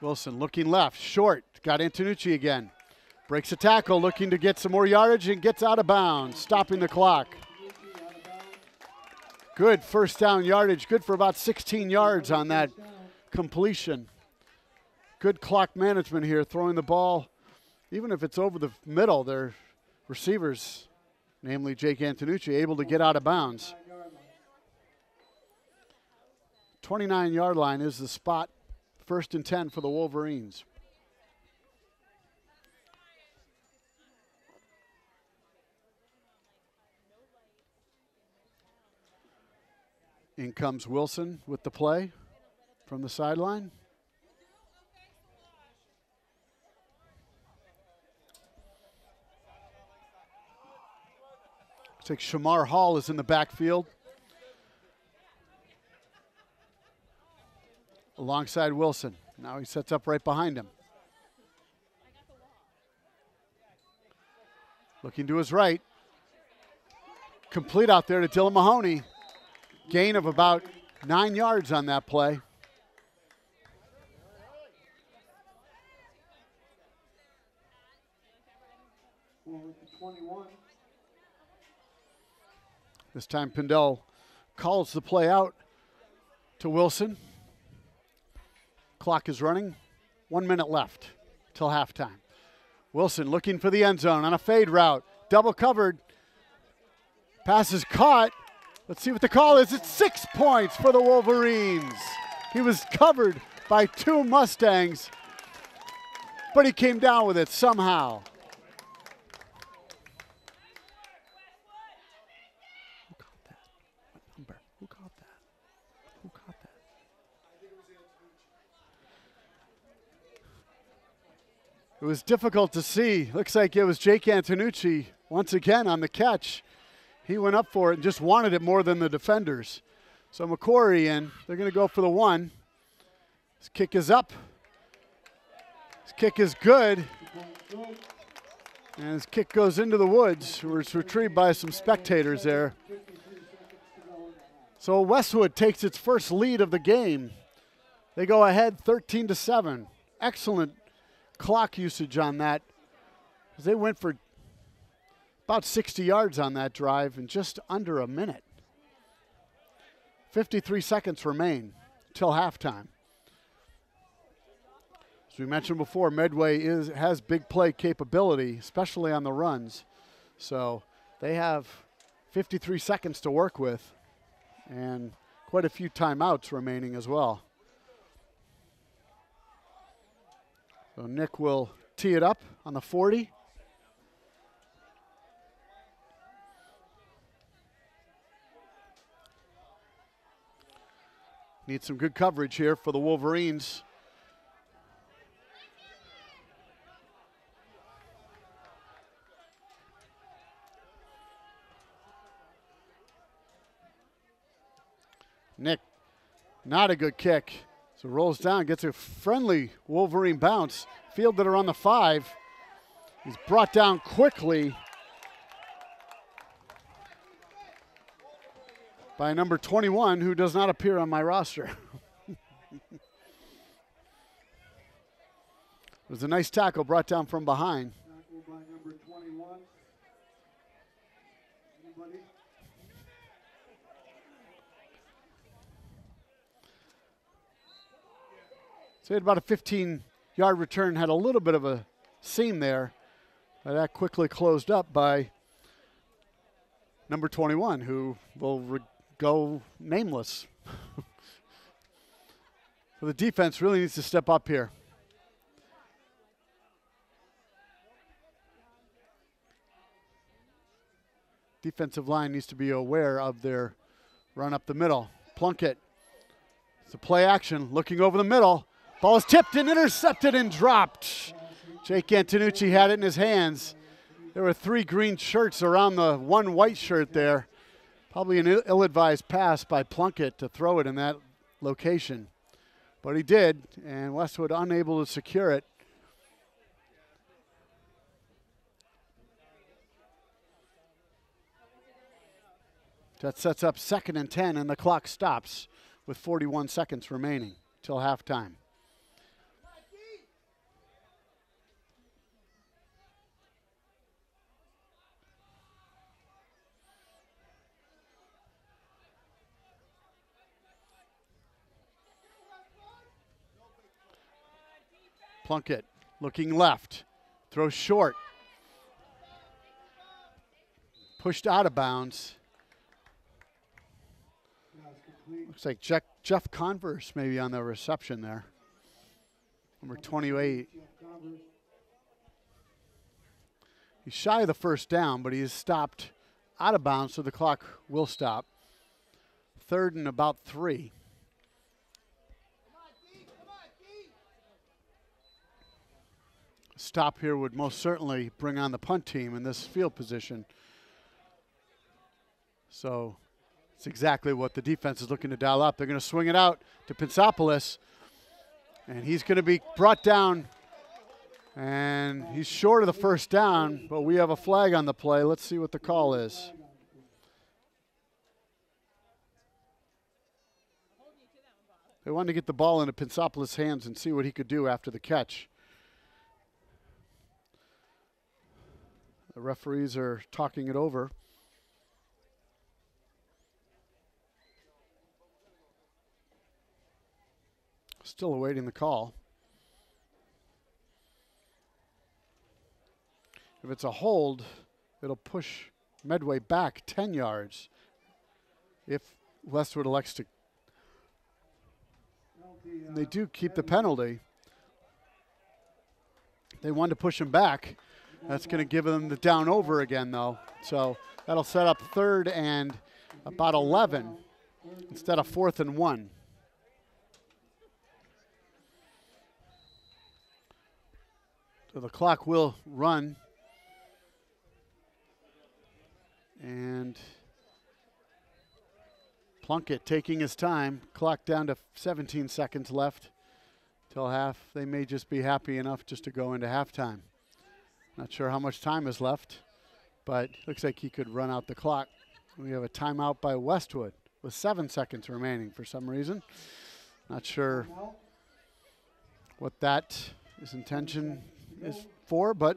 Wilson looking left, short, got Antonucci again. Breaks a tackle, looking to get some more yardage and gets out of bounds, stopping the clock. Good first down yardage, good for about 16 yards on that completion. Good clock management here, throwing the ball, even if it's over the middle, their receivers, namely Jake Antonucci, able to get out of bounds. 29-yard line is the spot. 1st and 10 for the Wolverines. In comes Wilson with the play from the sideline. Looks like Shamar Hall is in the backfield. Alongside Wilson. Now he sets up right behind him. Looking to his right. Complete out there to Dylan Mahoney. Gain of about 9 yards on that play. This time Pindell calls the play out to Wilson. Clock is running. 1 minute left till halftime. Wilson looking for the end zone on a fade route. Double covered. Pass is caught. Let's see what the call is. It's 6 points for the Wolverines. He was covered by 2 Mustangs, but he came down with it somehow. Who caught that? What number? Who caught that? Who caught that? It was difficult to see. Looks like it was Jake Antonucci once again on the catch. He went up for it and just wanted it more than the defenders. So McQuarrie in. They're going to go for the 1. His kick is up. His kick is good. And his kick goes into the woods. It's retrieved by some spectators there. So Westwood takes its first lead of the game. They go ahead 13-7. Excellent clock usage on that. They went for about 60 yards on that drive in just under a minute. 53 seconds remain till halftime. As we mentioned before, Medway has big play capability, especially on the runs. So they have 53 seconds to work with and quite a few timeouts remaining as well. So Nick will tee it up on the 40. Need some good coverage here for the Wolverines. Nick, not a good kick. So rolls down, gets a friendly Wolverine bounce. Fielded around the 5. He's brought down quickly by number 21, who does not appear on my roster. It was a nice tackle brought down from behind. Tackle by number 21. Anybody? So he had about a 15-yard return, had a little bit of a seam there. But that quickly closed up by number 21, who will go nameless. So the defense really needs to step up here. Defensive line needs to be aware of their run up the middle. Plunkett. It's a play action, looking over the middle. Ball is tipped and intercepted and dropped. Jake Antonucci had it in his hands. There were 3 green shirts around the 1 white shirt there. Probably an ill-advised pass by Plunkett to throw it in that location. But he did, and Westwood unable to secure it. That sets up 2nd and 10, and the clock stops with 41 seconds remaining till halftime. Plunkett looking left, throws short. Pushed out of bounds. Looks like Jeff Converse maybe on the reception there. Number 28. He's shy of the first down, but he is stopped out of bounds, so the clock will stop. 3rd and about 3. Stop here would most certainly bring on the punt team in this field position. So it's exactly what the defense is looking to dial up. They're going to swing it out to Pensopoulos, and he's going to be brought down, and he's short of the first down, but we have a flag on the play. Let's see what the call is. They wanted to get the ball into Pensopoulos' hands and see what he could do after the catch. The referees are talking it over. Still awaiting the call. If it's a hold, it'll push Medway back 10 yards. If Westwood elects to, they do keep the penalty. They wanted to push him back. That's going to give them the down over again, though. So that'll set up 3rd and about 11 instead of 4th and 1. So the clock will run. And Plunkett taking his time. Clock down to 17 seconds left till half. They may just be happy enough just to go into halftime. Not sure how much time is left, but looks like he could run out the clock. We have a timeout by Westwood with 7 seconds remaining for some reason. Not sure what that his intention is for, but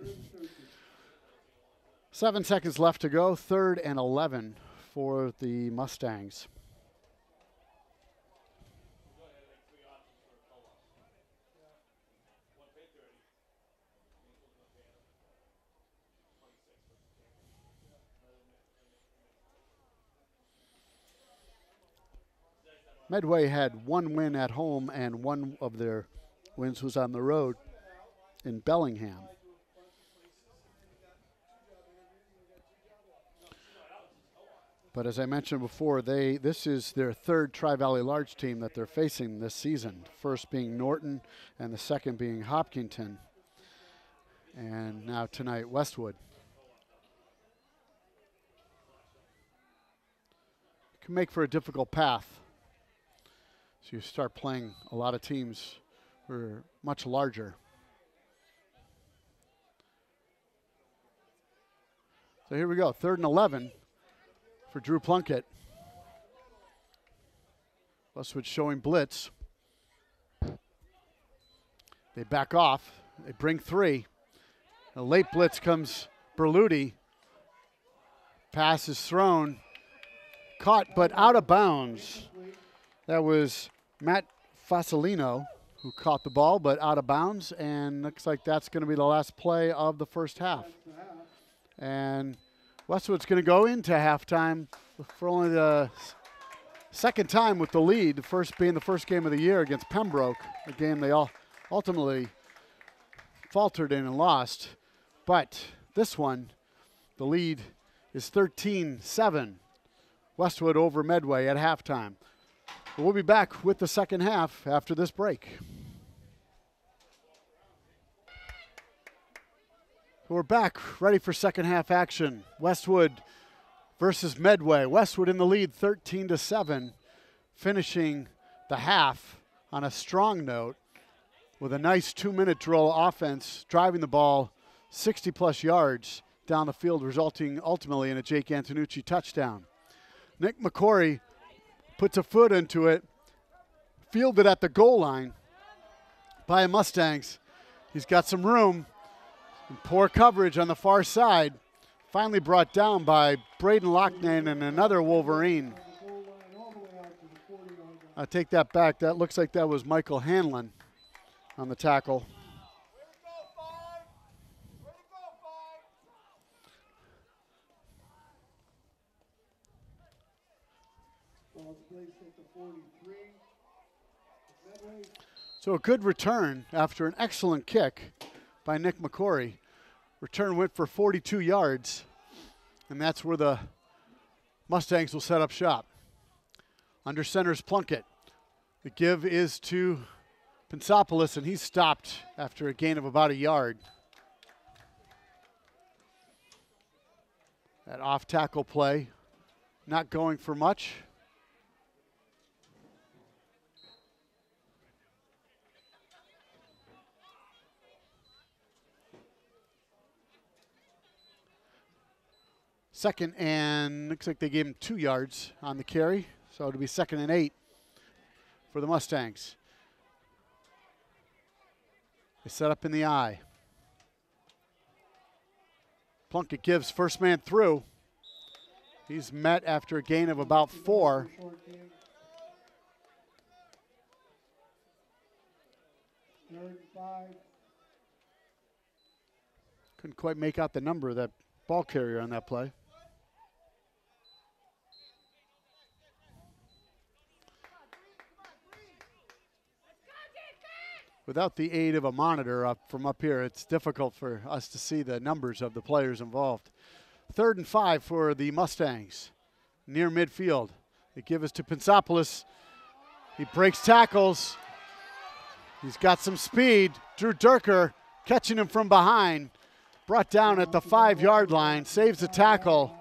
7 seconds left to go. 3rd and 11 for the Mustangs. Medway had 1 win at home, and 1 of their wins was on the road in Bellingham. But as I mentioned before, this is their 3rd Tri-Valley Large team that they're facing this season. First being Norton, and the second being Hopkinton, and now tonight Westwood. Can make for a difficult path. So you start playing a lot of teams who are much larger. So here we go, 3rd and 11 for Drew Plunkett. Westwood showing blitz. They back off. They bring 3. A late blitz comes Berluti. Pass is thrown. Caught, but out of bounds. That was Matt Fasolino who caught the ball, but out of bounds. And looks like that's going to be the last play of the first half. And Westwood's going to go into halftime for only the second time with the lead, the first being the first game of the year against Pembroke, a game they all ultimately faltered in and lost. But this one, the lead is 13-7. Westwood over Medway at halftime. We'll be back with the second half after this break. We're back, ready for second half action. Westwood versus Medway. Westwood in the lead 13-7, finishing the half on a strong note with a nice 2-minute drill offense, driving the ball 60-plus yards down the field, resulting ultimately in a Jake Antonucci touchdown. Nick McCory puts a foot into it, fielded at the goal line by Mustangs. He's got some room, and poor coverage on the far side. Finally brought down by Braden Loughnane and another Wolverine. I take that back. That looks like that was Michael Hanlon on the tackle. So a good return after an excellent kick by Nick McCory. Return went for 42 yards, and that's where the Mustangs will set up shop. Under center's Plunkett. The give is to Pensopoulos, and he's stopped after a gain of about a yard. That off-tackle play, not going for much. Second and, looks like they gave him 2 yards on the carry, so it'll be 2nd and 8 for the Mustangs. They set up in the eye. Plunkett gives first man through. He's met after a gain of about 4. Couldn't quite make out the number of that ball carrier on that play. Without the aid of a monitor from up here, it's difficult for us to see the numbers of the players involved. 3rd and 5 for the Mustangs, near midfield. They give us to Pensopoulos. He breaks tackles. He's got some speed. Drew Durker catching him from behind. Brought down at the 5-yard line, saves the tackle.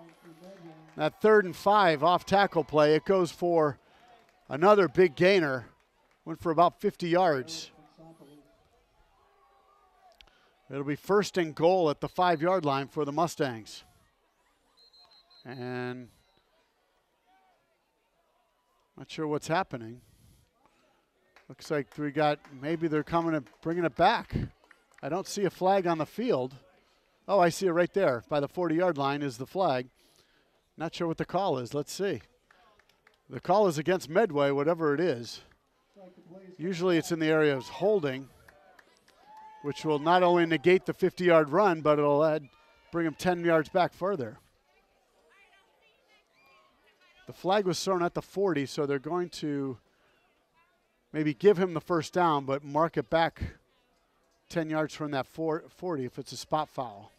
That 3rd and 5 off tackle play, it goes for another big gainer. Went for about 50 yards. It'll be 1st and goal at the 5-yard line for the Mustangs. And not sure what's happening. Looks like maybe they're coming and bringing it back. I don't see a flag on the field. Oh, I see it right there. By the 40-yard line is the flag. Not sure what the call is. Let's see. The call is against Medway, whatever it is. Usually it's in the area of holding, which will not only negate the 50-yard run, but it'll bring them 10 yards back further. The flag was thrown at the 40, so they're going to maybe give him the first down, but mark it back 10 yards from that 40 if it's a spot foul.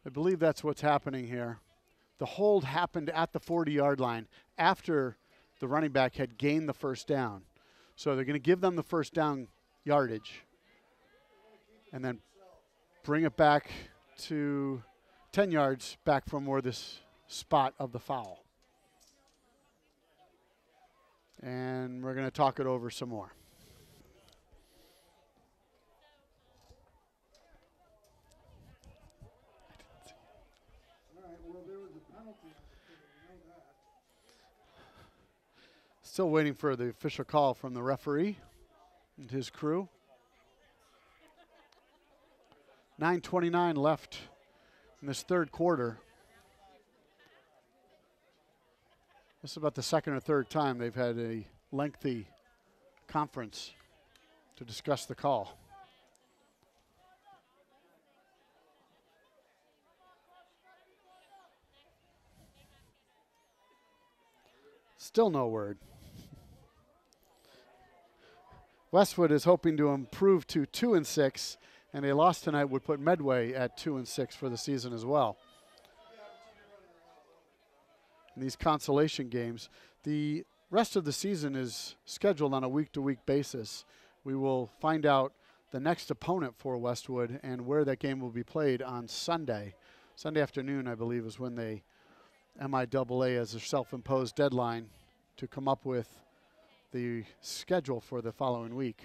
I believe that's what's happening here. The hold happened at the 40-yard line after the running back had gained the first down. So they're going to give them the first down yardage and then bring it back to 10 yards back from where this spot of the foul. And we're going to talk it over some more. All right, well, there was a penalty. You know that. Still waiting for the official call from the referee and his crew. 9:29 left in this third quarter. This is about the second or third time they've had a lengthy conference to discuss the call. Still no word. Westwood is hoping to improve to 2-6, and a loss tonight would put Medway at 2-6 for the season as well. In these consolation games, the rest of the season is scheduled on a week-to-week basis. We will find out the next opponent for Westwood and where that game will be played on Sunday. Sunday afternoon, I believe, is when they MIAA as a self-imposed deadline to come up with the schedule for the following week.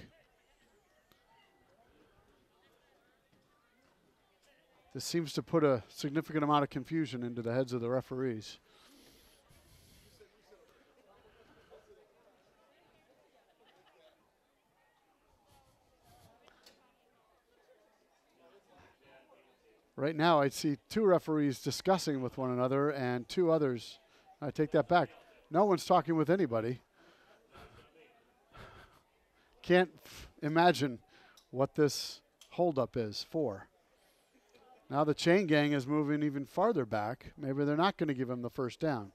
This seems to put a significant amount of confusion into the heads of the referees. Right now, I see two referees discussing with one another and two others. I take that back. No one's talking with anybody. Can't imagine what this holdup is for. Now the chain gang is moving even farther back. Maybe they're not going to give him the first down.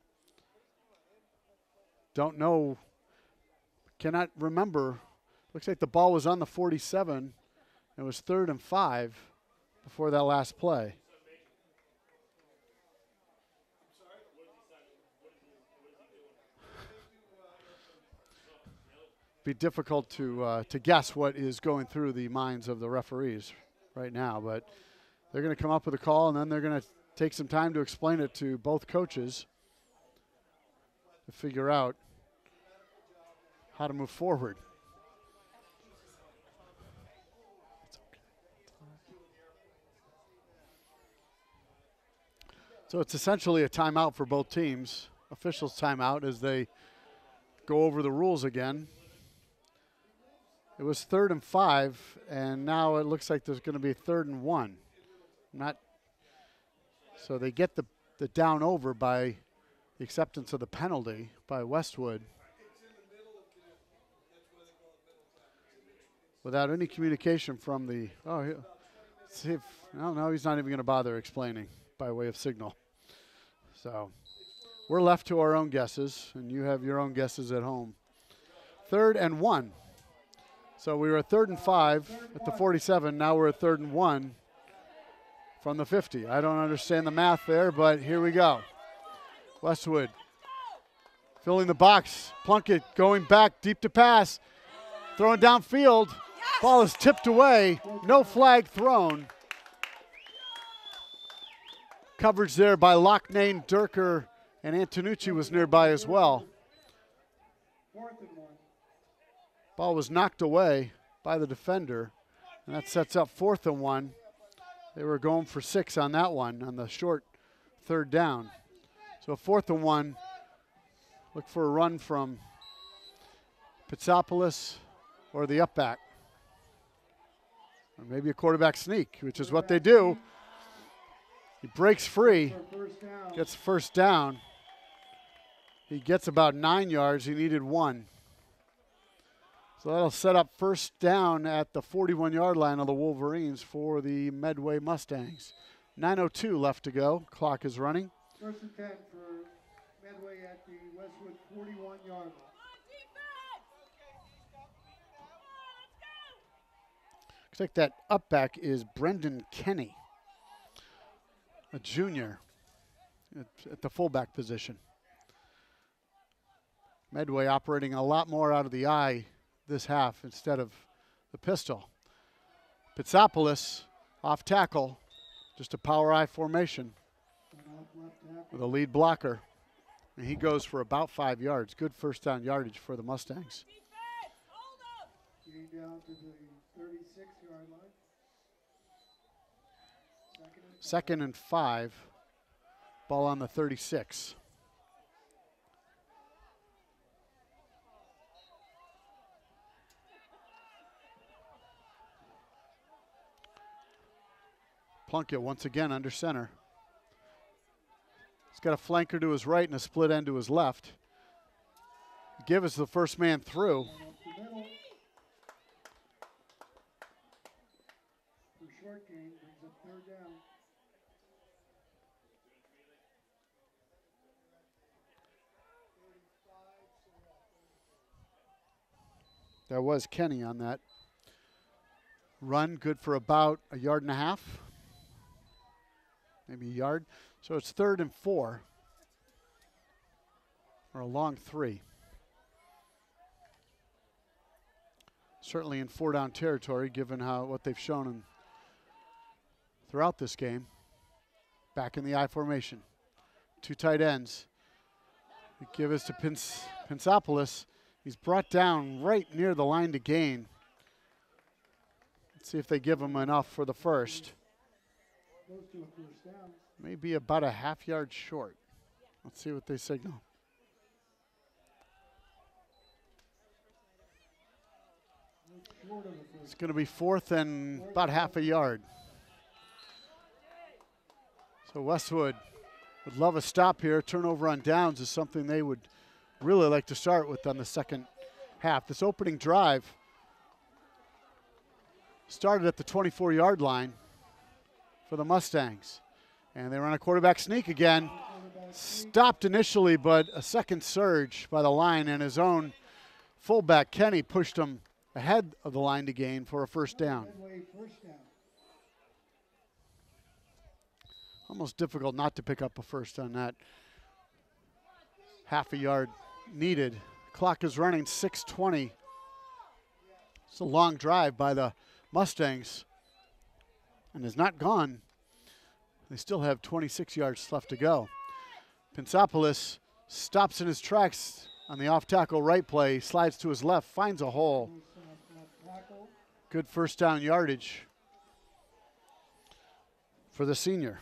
Don't know. Cannot remember. Looks like the ball was on the 47. It was 3rd and 5 before that last play. Be difficult to guess what is going through the minds of the referees right now, but they're going to come up with a call, and then they're going to take some time to explain it to both coaches to figure out how to move forward. So it's essentially a timeout for both teams. Officials timeout as they go over the rules again. It was 3rd and 5, and now it looks like there's going to be 3rd and 1. So they get the down over by the acceptance of the penalty by Westwood without any communication from the, no, he's not even going to bother explaining by way of signal. So we're left to our own guesses, and you have your own guesses at home. 3rd and 1. So we were at 3rd and 5 at the 47. Now we're at 3rd and 1 from the 50. I don't understand the math there, but here we go. Westwood filling the box. Plunkett going back deep to pass. Throwing downfield. Ball is tipped away. No flag thrown. Coverage there by Loughnane, Durker, and Antonucci was nearby as well. 4th and 1. Ball was knocked away by the defender, and that sets up 4th and 1. They were going for 6 on that one, on the short 3rd down. So 4th and 1. Look for a run from Pitsopoulos or the up back. Or maybe a quarterback sneak, which is what they do. He breaks free, gets first down. He gets about 9 yards. He needed 1. So that'll set up first down at the 41-yard line of the Wolverines for the Medway Mustangs. 9:02 left to go. Clock is running. 1st and 10 for Medway at the Westwood 41-yard line. Looks like that up back is Brendan Kenny, a junior at the fullback position. Medway operating a lot more out of the eye this half instead of the pistol. Pitsopoulos off tackle, just a power I formation with a lead blocker. And he goes for about 5 yards. Good first down yardage for the Mustangs. Getting down to the 36-yard line. Second and 5. Ball on the 36. Plunkett once again under center. He's got a flanker to his right and a split end to his left. Give us the first man through. For short gain, brings up third down. There was Kenny on that run, good for about 1.5 yards. Maybe a yard. So it's 3rd and 4. Or a long 3. Certainly in 4-down territory, given what they've shown throughout this game. Back in the I formation. 2 tight ends. We give us to Pensopoulos. He's brought down right near the line to gain. Let's see if they give him enough for the first. Maybe about a half yard short. Let's see what they signal. It's going to be 4th and about half a yard. So Westwood would love a stop here. Turnover on downs is something they would really like to start with on the second half. This opening drive started at the 24-yard line for the Mustangs. And they run a quarterback sneak again. Stopped initially, but a second surge by the line, and his own fullback, Kenny, pushed him ahead of the line to gain for a first down. Almost difficult not to pick up a first on that. Half a yard needed. Clock is running 6:20. It's a long drive by the Mustangs and is not gone. They still have 26 yards left to go. Pensopoulos stops in his tracks on the off-tackle right play, slides to his left, finds a hole. Good first down yardage for the senior.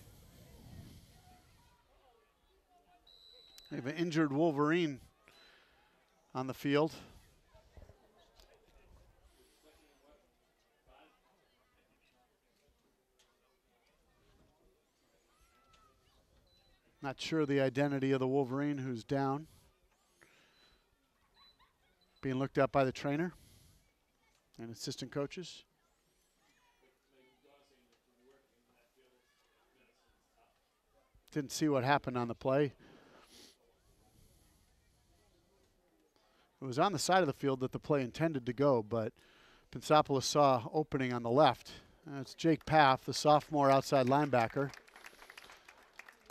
They have an injured Wolverine on the field. Not sure the identity of the Wolverine who's down. Being looked at by the trainer and assistant coaches. Didn't see what happened on the play. It was on the side of the field that the play intended to go, but Pensopoulos saw opening on the left. It's Jake Pfaff, the sophomore outside linebacker.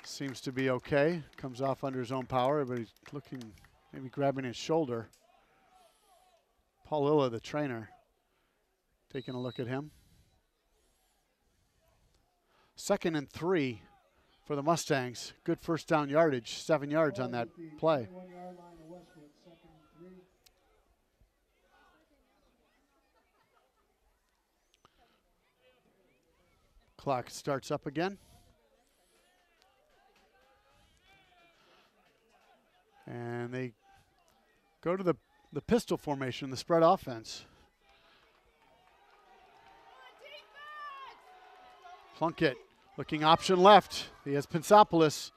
Seems to be okay. Comes off under his own power, but he's looking, maybe grabbing his shoulder. Paul Illa, the trainer, taking a look at him. 2nd and 3 for the Mustangs. Good first down yardage, 7 yards on that play. Clock starts up again. And they go to the pistol formation, the spread offense. Plunkett looking option left. He has Pensopoulos.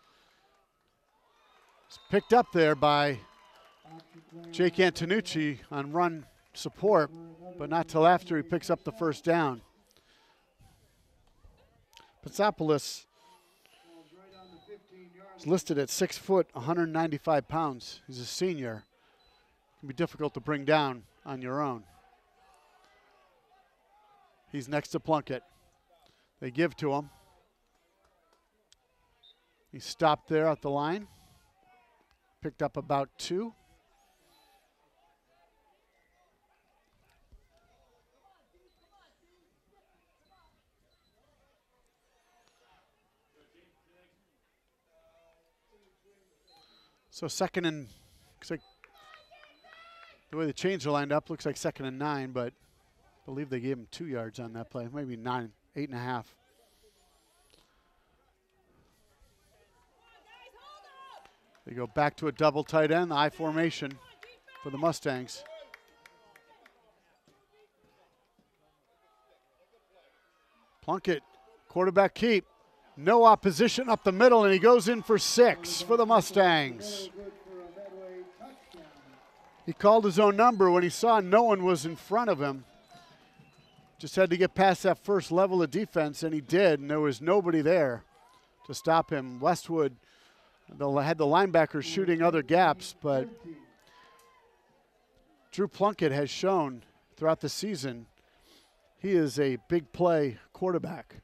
It's picked up there by Jake Antonucci on run support, but not till after he picks up the first down. Pensopoulos is listed at 6 foot, 195 pounds. He's a senior. It can be difficult to bring down on your own. He's next to Plunkett. They give to him. He stopped there at the line. Picked up about 2. So second and, looks like the way the chains are lined up, looks like 2nd and 9, but I believe they gave him 2 yards on that play, maybe 8.5. They go back to a double tight end, the I formation for the Mustangs. Plunkett, quarterback keep. No opposition up the middle, and he goes in for 6 for the Mustangs. He called his own number when he saw no one was in front of him. Just had to get past that first level of defense, and he did, and there was nobody there to stop him. Westwood had the linebackers shooting other gaps, but Drew Plunkett has shown throughout the season he is a big play quarterback,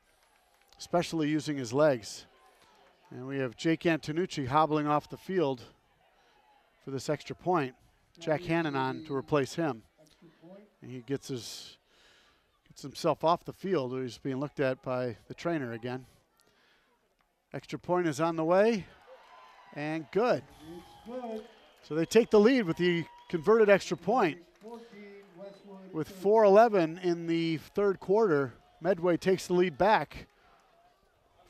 especially using his legs. And we have Jake Antonucci hobbling off the field for this extra point. Jack Hannon on to replace him. And he gets himself off the field. He's being looked at by the trainer again. Extra point is on the way, and good. So they take the lead with the converted extra point. With 4:11 in the third quarter, Medway takes the lead back.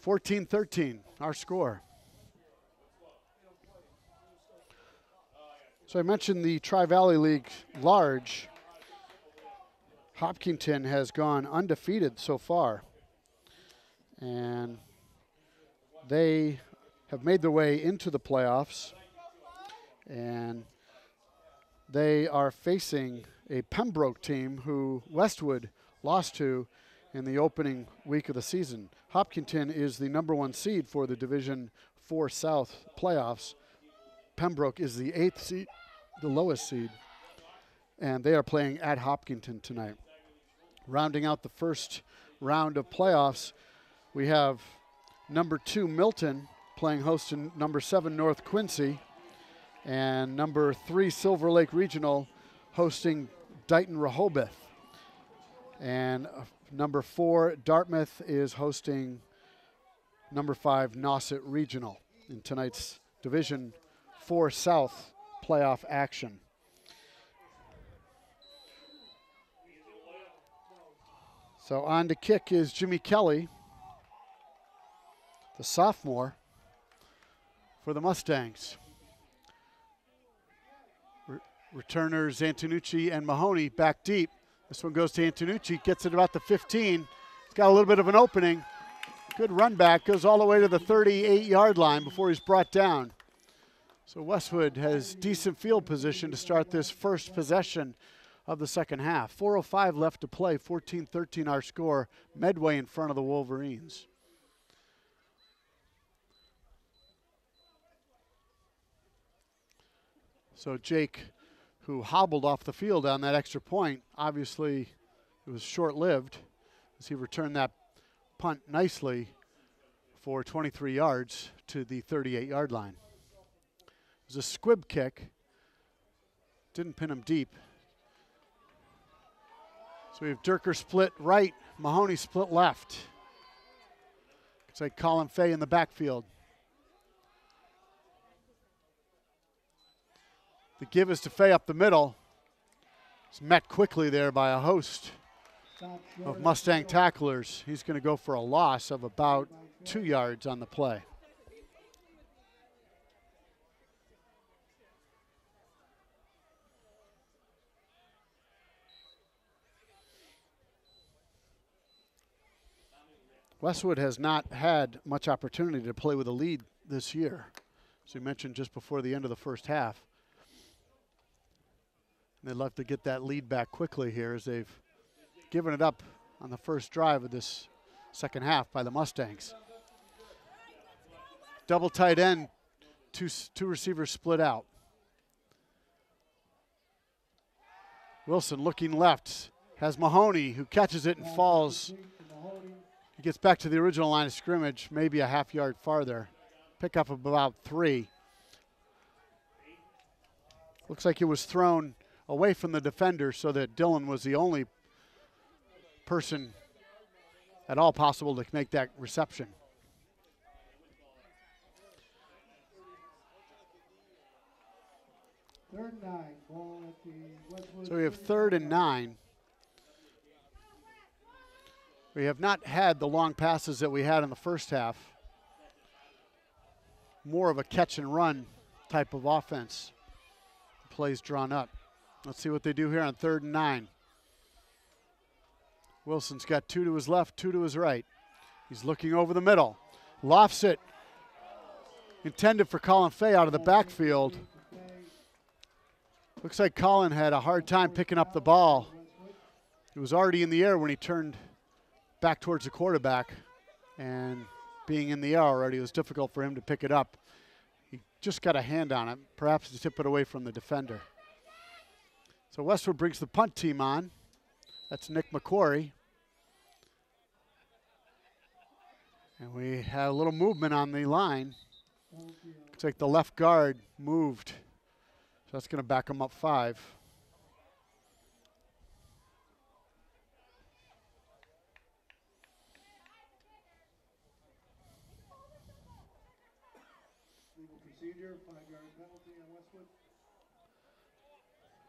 14-13, our score. So I mentioned the Tri-Valley League large. Hopkinton has gone undefeated so far. And they have made their way into the playoffs. And they are facing a Pembroke team who Westwood lost to in the opening week of the season. Hopkinton is the #1 seed for the Division 4 South playoffs. Pembroke is the 8th seed, the lowest seed, and they are playing at Hopkinton tonight. Rounding out the first round of playoffs, we have #2 Milton playing host to #7 North Quincy, and #3 Silver Lake Regional hosting Dighton Rehoboth. And #4 Dartmouth is hosting #5 Nauset Regional in tonight's Division 4 South playoff action. So on to kick is Jimmy Kelly, the sophomore for the Mustangs. Returners Antonucci and Mahoney back deep. This one goes to Antonucci, gets it about the 15. He's got a little bit of an opening. Good run back, goes all the way to the 38-yard line before he's brought down. So Westwood has decent field position to start this first possession of the second half. 4:05 left to play, 14-13 our score. Medway in front of the Wolverines. So Jake, who hobbled off the field on that extra point, obviously it was short-lived as he returned that punt nicely for 23 yards to the 38-yard line. It was a squib kick. Didn't pin him deep. So we have Durker split right, Mahoney split left. Looks like Colin Fay in the backfield. The give is to Fay up the middle. It's met quickly there by a host of Mustang tacklers. He's going to go for a loss of about 2 yards on the play. Westwood has not had much opportunity to play with a lead this year, as we mentioned just before the end of the first half. And they'd love to get that lead back quickly here as they've given it up on the first drive of this second half by the Mustangs. Double tight end, two receivers split out. Wilson looking left, has Mahoney who catches it and falls. He gets back to the original line of scrimmage, maybe a half yard farther. Pickup of about 3. Looks like it was thrown away from the defender so that Dillon was the only person at all possible to make that reception. 3rd and 9. Ball at the Westwood. So we have 3rd and 9. We have not had the long passes that we had in the first half. More of a catch and run type of offense. Plays drawn up. Let's see what they do here on 3rd and 9. Wilson's got 2 to his left, 2 to his right. He's looking over the middle. Lofts it. Intended for Colin Fay out of the backfield. Looks like Colin had a hard time picking up the ball. It was already in the air when he turned back towards the quarterback. And being in the air already, it was difficult for him to pick it up. He just got a hand on it, perhaps to tip it away from the defender. So Westwood brings the punt team on. That's Nick McQuarrie. And we have a little movement on the line. Looks like the left guard moved. So that's going to back him up 5. Legal procedure, 5-yard penalty on Westwood.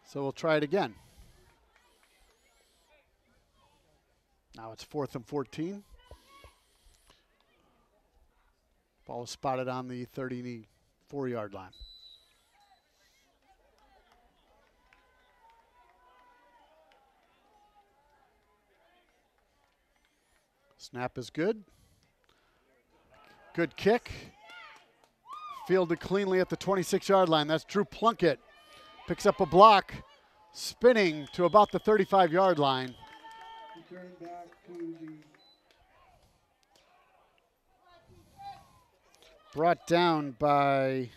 So we'll try it again. Now it's 4th and 14. Ball is spotted on the 34-yard line. Snap is good. Good kick. Fielded cleanly at the 26-yard line. That's Drew Plunkett. Picks up a block, spinning to about the 35-yard line. Return back to the Brought down by,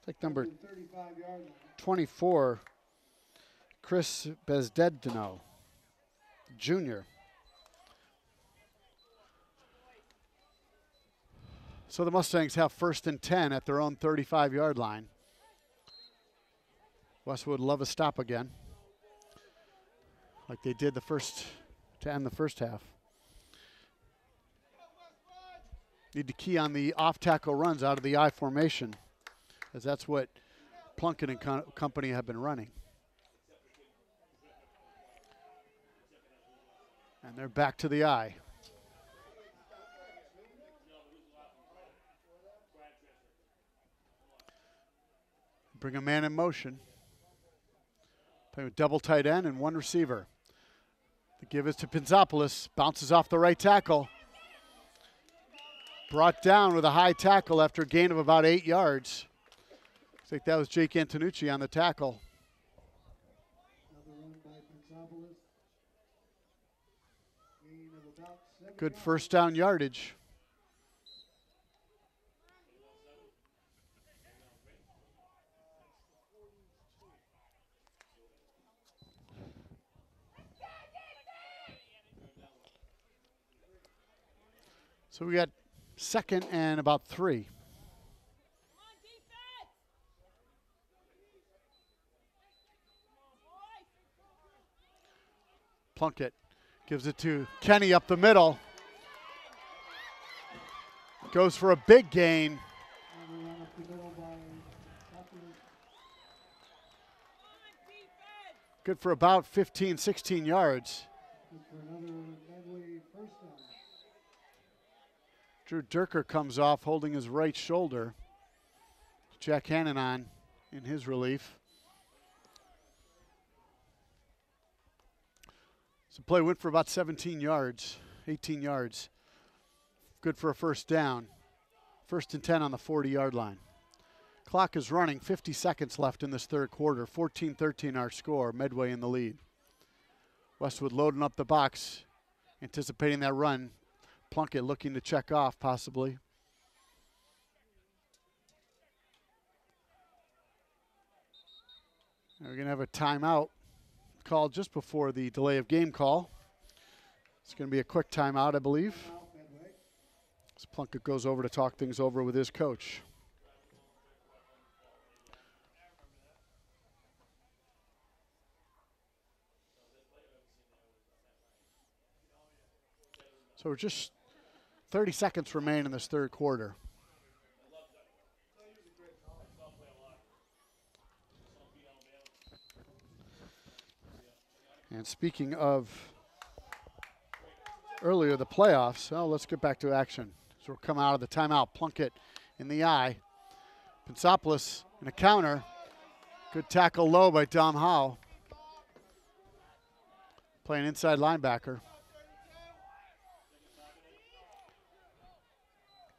like, number 35-yard line. 24, Chris Bezdedino, Jr. So the Mustangs have 1st and 10 at their own 35-yard line. Westwood love a stop again, like they did to end the first half. Need to key on the off-tackle runs out of the I formation, as that's what Plunkett and company have been running. And they're back to the I. Bring a man in motion. Play with double tight end and 1 receiver. The give is to Pinzopoulos. Bounces off the right tackle. Brought down with a high tackle after a gain of about 8 yards. Looks like that was Jake Antonucci on the tackle. Another run by Pinzopoulos. Gain of about 7 Good yards. first down yardage. So we got 2nd and about 3. Plunkett gives it to Kenny up the middle. Goes for a big gain. Another run up the middle by Pinzopoulos. Good for about 15, 16 yards. Good for another Medway first down. Drew Durker comes off holding his right shoulder. Jack Hannon on in his relief. So play went for about 17 yards, 18 yards. Good for a first down. 1st and 10 on the 40-yard line. Clock is running, 50 seconds left in this 3rd quarter. 14-13 our score, Medway in the lead. Westwood loading up the box, anticipating that run. Plunkett looking to check off, possibly. We're going to have a timeout called just before the delay of game call. It's going to be a quick timeout, I believe. As Plunkett goes over to talk things over with his coach. So we're just 30 seconds remain in this 3rd quarter. And speaking of earlier, the playoffs, well, let's get back to action. So we're coming out of the timeout. Plunkett in the eye. Pensopoulos in a counter. Good tackle low by Dom Howe. Playing inside linebacker.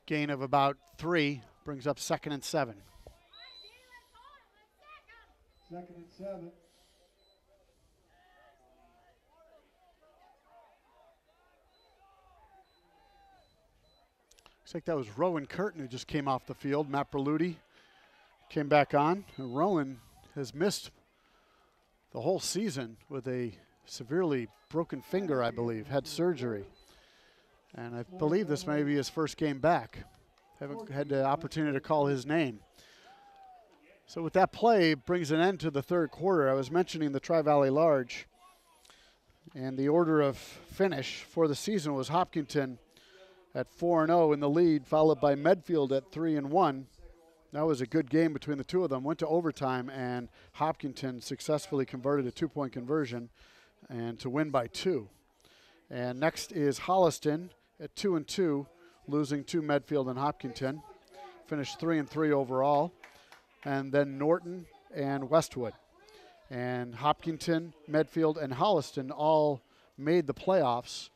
Gain of about 3 brings up 2nd and 7. 2nd and 7. Looks like that was Rowan Curtin who just came off the field. Matt Berluti came back on. And Rowan has missed the whole season with a severely broken finger, I believe. Had surgery. And I believe this may be his first game back. Haven't had the opportunity to call his name. So with that play, brings an end to the third quarter. I was mentioning the Tri-Valley Large. And the order of finish for the season was Hopkinton at 4-0 in the lead, followed by Medfield at 3-1. That was a good game between the two of them. Went to overtime, and Hopkinton successfully converted a 2-point conversion and to win by 2. And next is Holliston at 2-2, losing to Medfield and Hopkinton. Finished 3-3 overall. And then Norton and Westwood. And Hopkinton, Medfield, and Holliston all made the playoffs.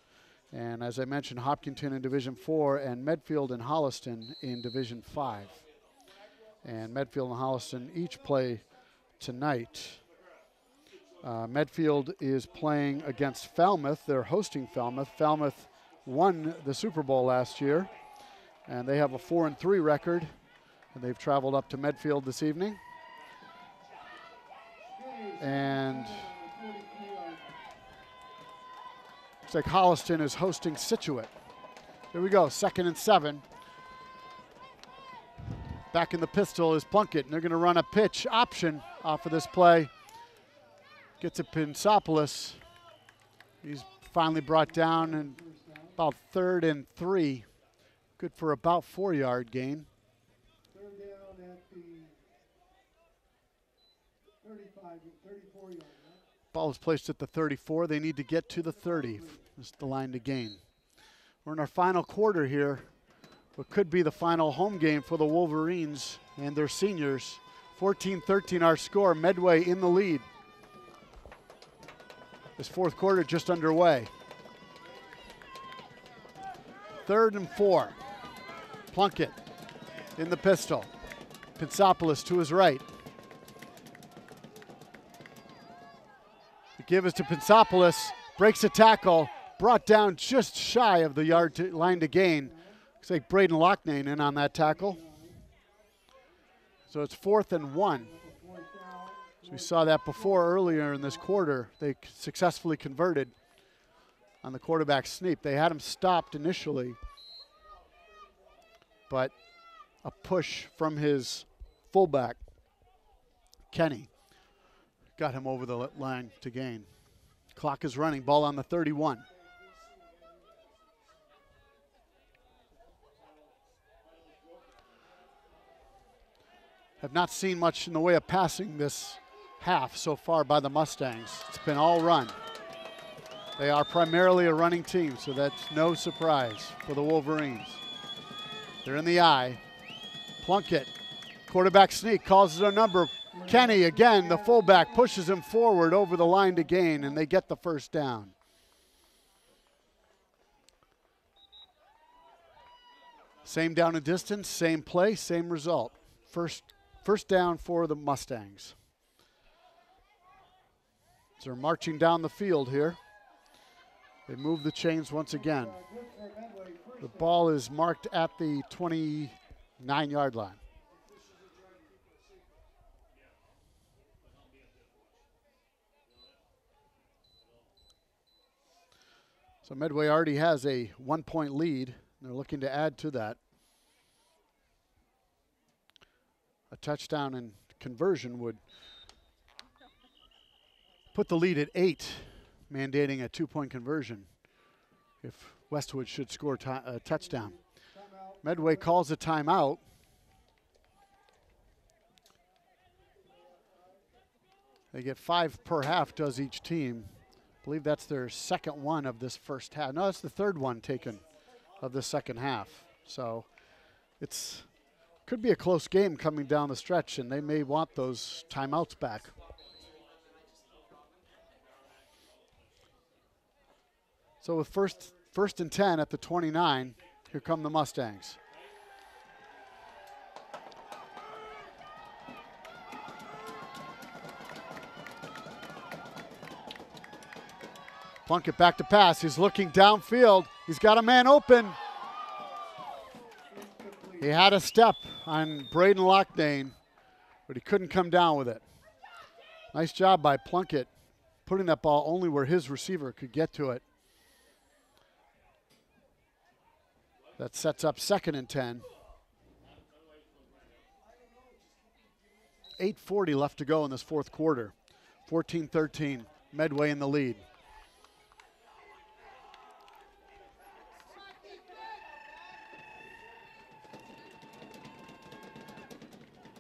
And as I mentioned, Hopkinton in Division 4 and Medfield and Holliston in Division 5. And Medfield and Holliston each play tonight. Medfield is playing against Falmouth. They're hosting Falmouth. Falmouth won the Super Bowl last year, and they have a 4-3 record. And they've traveled up to Medfield this evening. And looks like Holliston is hosting Scituate. Here we go, 2nd and 7. Back in the pistol is Plunkett, and they're going to run a pitch option off of this play. Gets it Pensopoulos. He's finally brought down, and about 3rd and 3. Good for about 4-yard gain. 3rd down at the 34 yard line. Ball is placed at the 34. They need to get to the 30. That's the line to gain. We're in our final quarter here. What could be the final home game for the Wolverines and their seniors. 14-13 our score. Medway in the lead. This fourth quarter just underway. 3rd and 4. Plunkett in the pistol. Pensopoulos to his right. The give is to Pensopoulos. Breaks a tackle. Brought down just shy of the line to gain. Looks like Braden Loughnane in on that tackle. So it's 4th and 1. So we saw that before earlier in this quarter. They successfully converted on the quarterback sneak. They had him stopped initially, but a push from his fullback, Kenny, got him over the line to gain. Clock is running. Ball on the 31. Have not seen much in the way of passing this half so far by the Mustangs. It's been all run. They are primarily a running team, so that's no surprise for the Wolverines. They're in the eye. Plunkett, quarterback sneak, calls it a number. Kenny, again, the fullback, pushes him forward over the line to gain, and they get the first down. Same down and distance, same play, same result. First down for the Mustangs. So they're marching down the field here. They move the chains once again. The ball is marked at the 29-yard line. So Medway already has a 1-point lead. They're looking to add to that. A touchdown and conversion would put the lead at 8, mandating a 2-point conversion if Westwood should score a touchdown. Medway calls a timeout. They get 5 per half, does each team. believe that's their second one of this first half. No, it's the third one taken of the second half. So it's could be a close game coming down the stretch, and they may want those timeouts back. So with first and 10 at the 29, here come the Mustangs. Plunkett back to pass. He's looking downfield. He's got a man open. He had a step on Braden Locknane, but he couldn't come down with it. Nice job by Plunkett, putting that ball only where his receiver could get to it. That sets up 2nd and 10. 8:40 left to go in this fourth quarter. 14-13, Medway in the lead.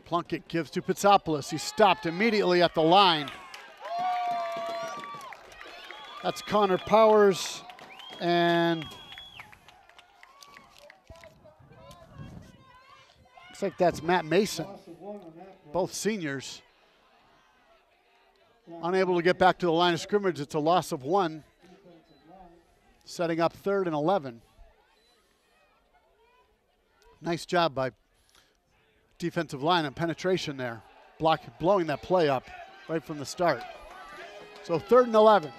Plunkett gives to Pitsopoulos. He stopped immediately at the line. That's Connor Powers and looks like that's Matt Mason, both seniors. Unable to get back to the line of scrimmage. It's a loss of 1, setting up 3rd and 11. Nice job by defensive line and penetration there, blowing that play up right from the start. So 3rd and 11.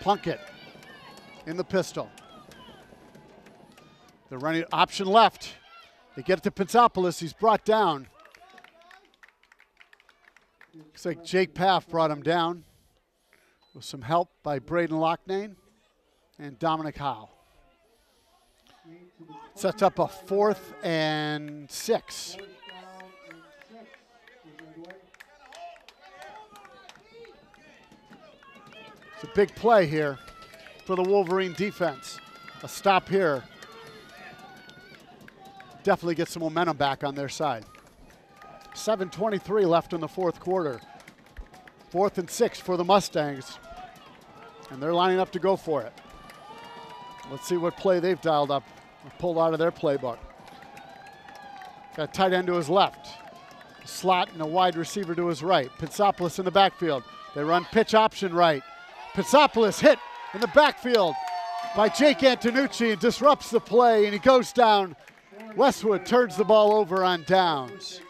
Plunkett in the pistol. They're running option left. They get it to Pitsopoulos. He's brought down. Looks like Jake Pfaff brought him down with some help by Braden Locknane and Dominic Howe. Sets up a 4th and 6. It's a big play here for the Wolverine defense. A stop here definitely gets some momentum back on their side. 7:23 left in the fourth quarter. 4th and 6 for the Mustangs. And they're lining up to go for it. Let's see what play they've dialed up. Pulled out of their playbook. Got a tight end to his left. A slot and a wide receiver to his right. Pitsopoulos in the backfield. They run pitch option right. Pitsopoulos hit in the backfield by Jake Antonucci and disrupts the play, and he goes down. Westwood turns the ball over on downs.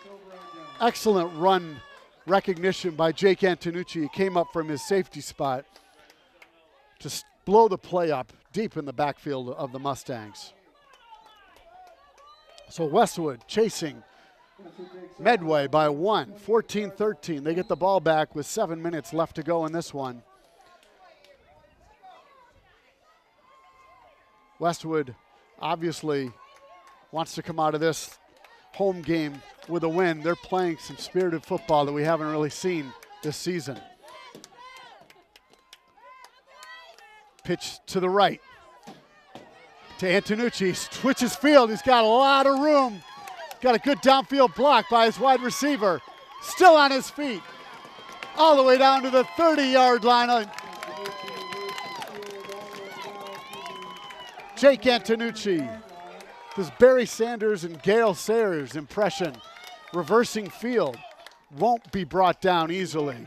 Excellent run recognition by Jake Antonucci. He came up from his safety spot to blow the play up deep in the backfield of the Mustangs. So Westwood chasing Medway by 1, 14-13. They get the ball back with 7 minutes left to go in this one. Westwood obviously wants to come out of this home game with a win. They're playing some spirited football that we haven't really seen this season. Pitch to the right to Antonucci. Switches field. He's got a lot of room. Got a good downfield block by his wide receiver. Still on his feet. All the way down to the 30-yard line. Jake Antonucci. This Barry Sanders and Gale Sayers impression. Reversing field. Won't be brought down easily.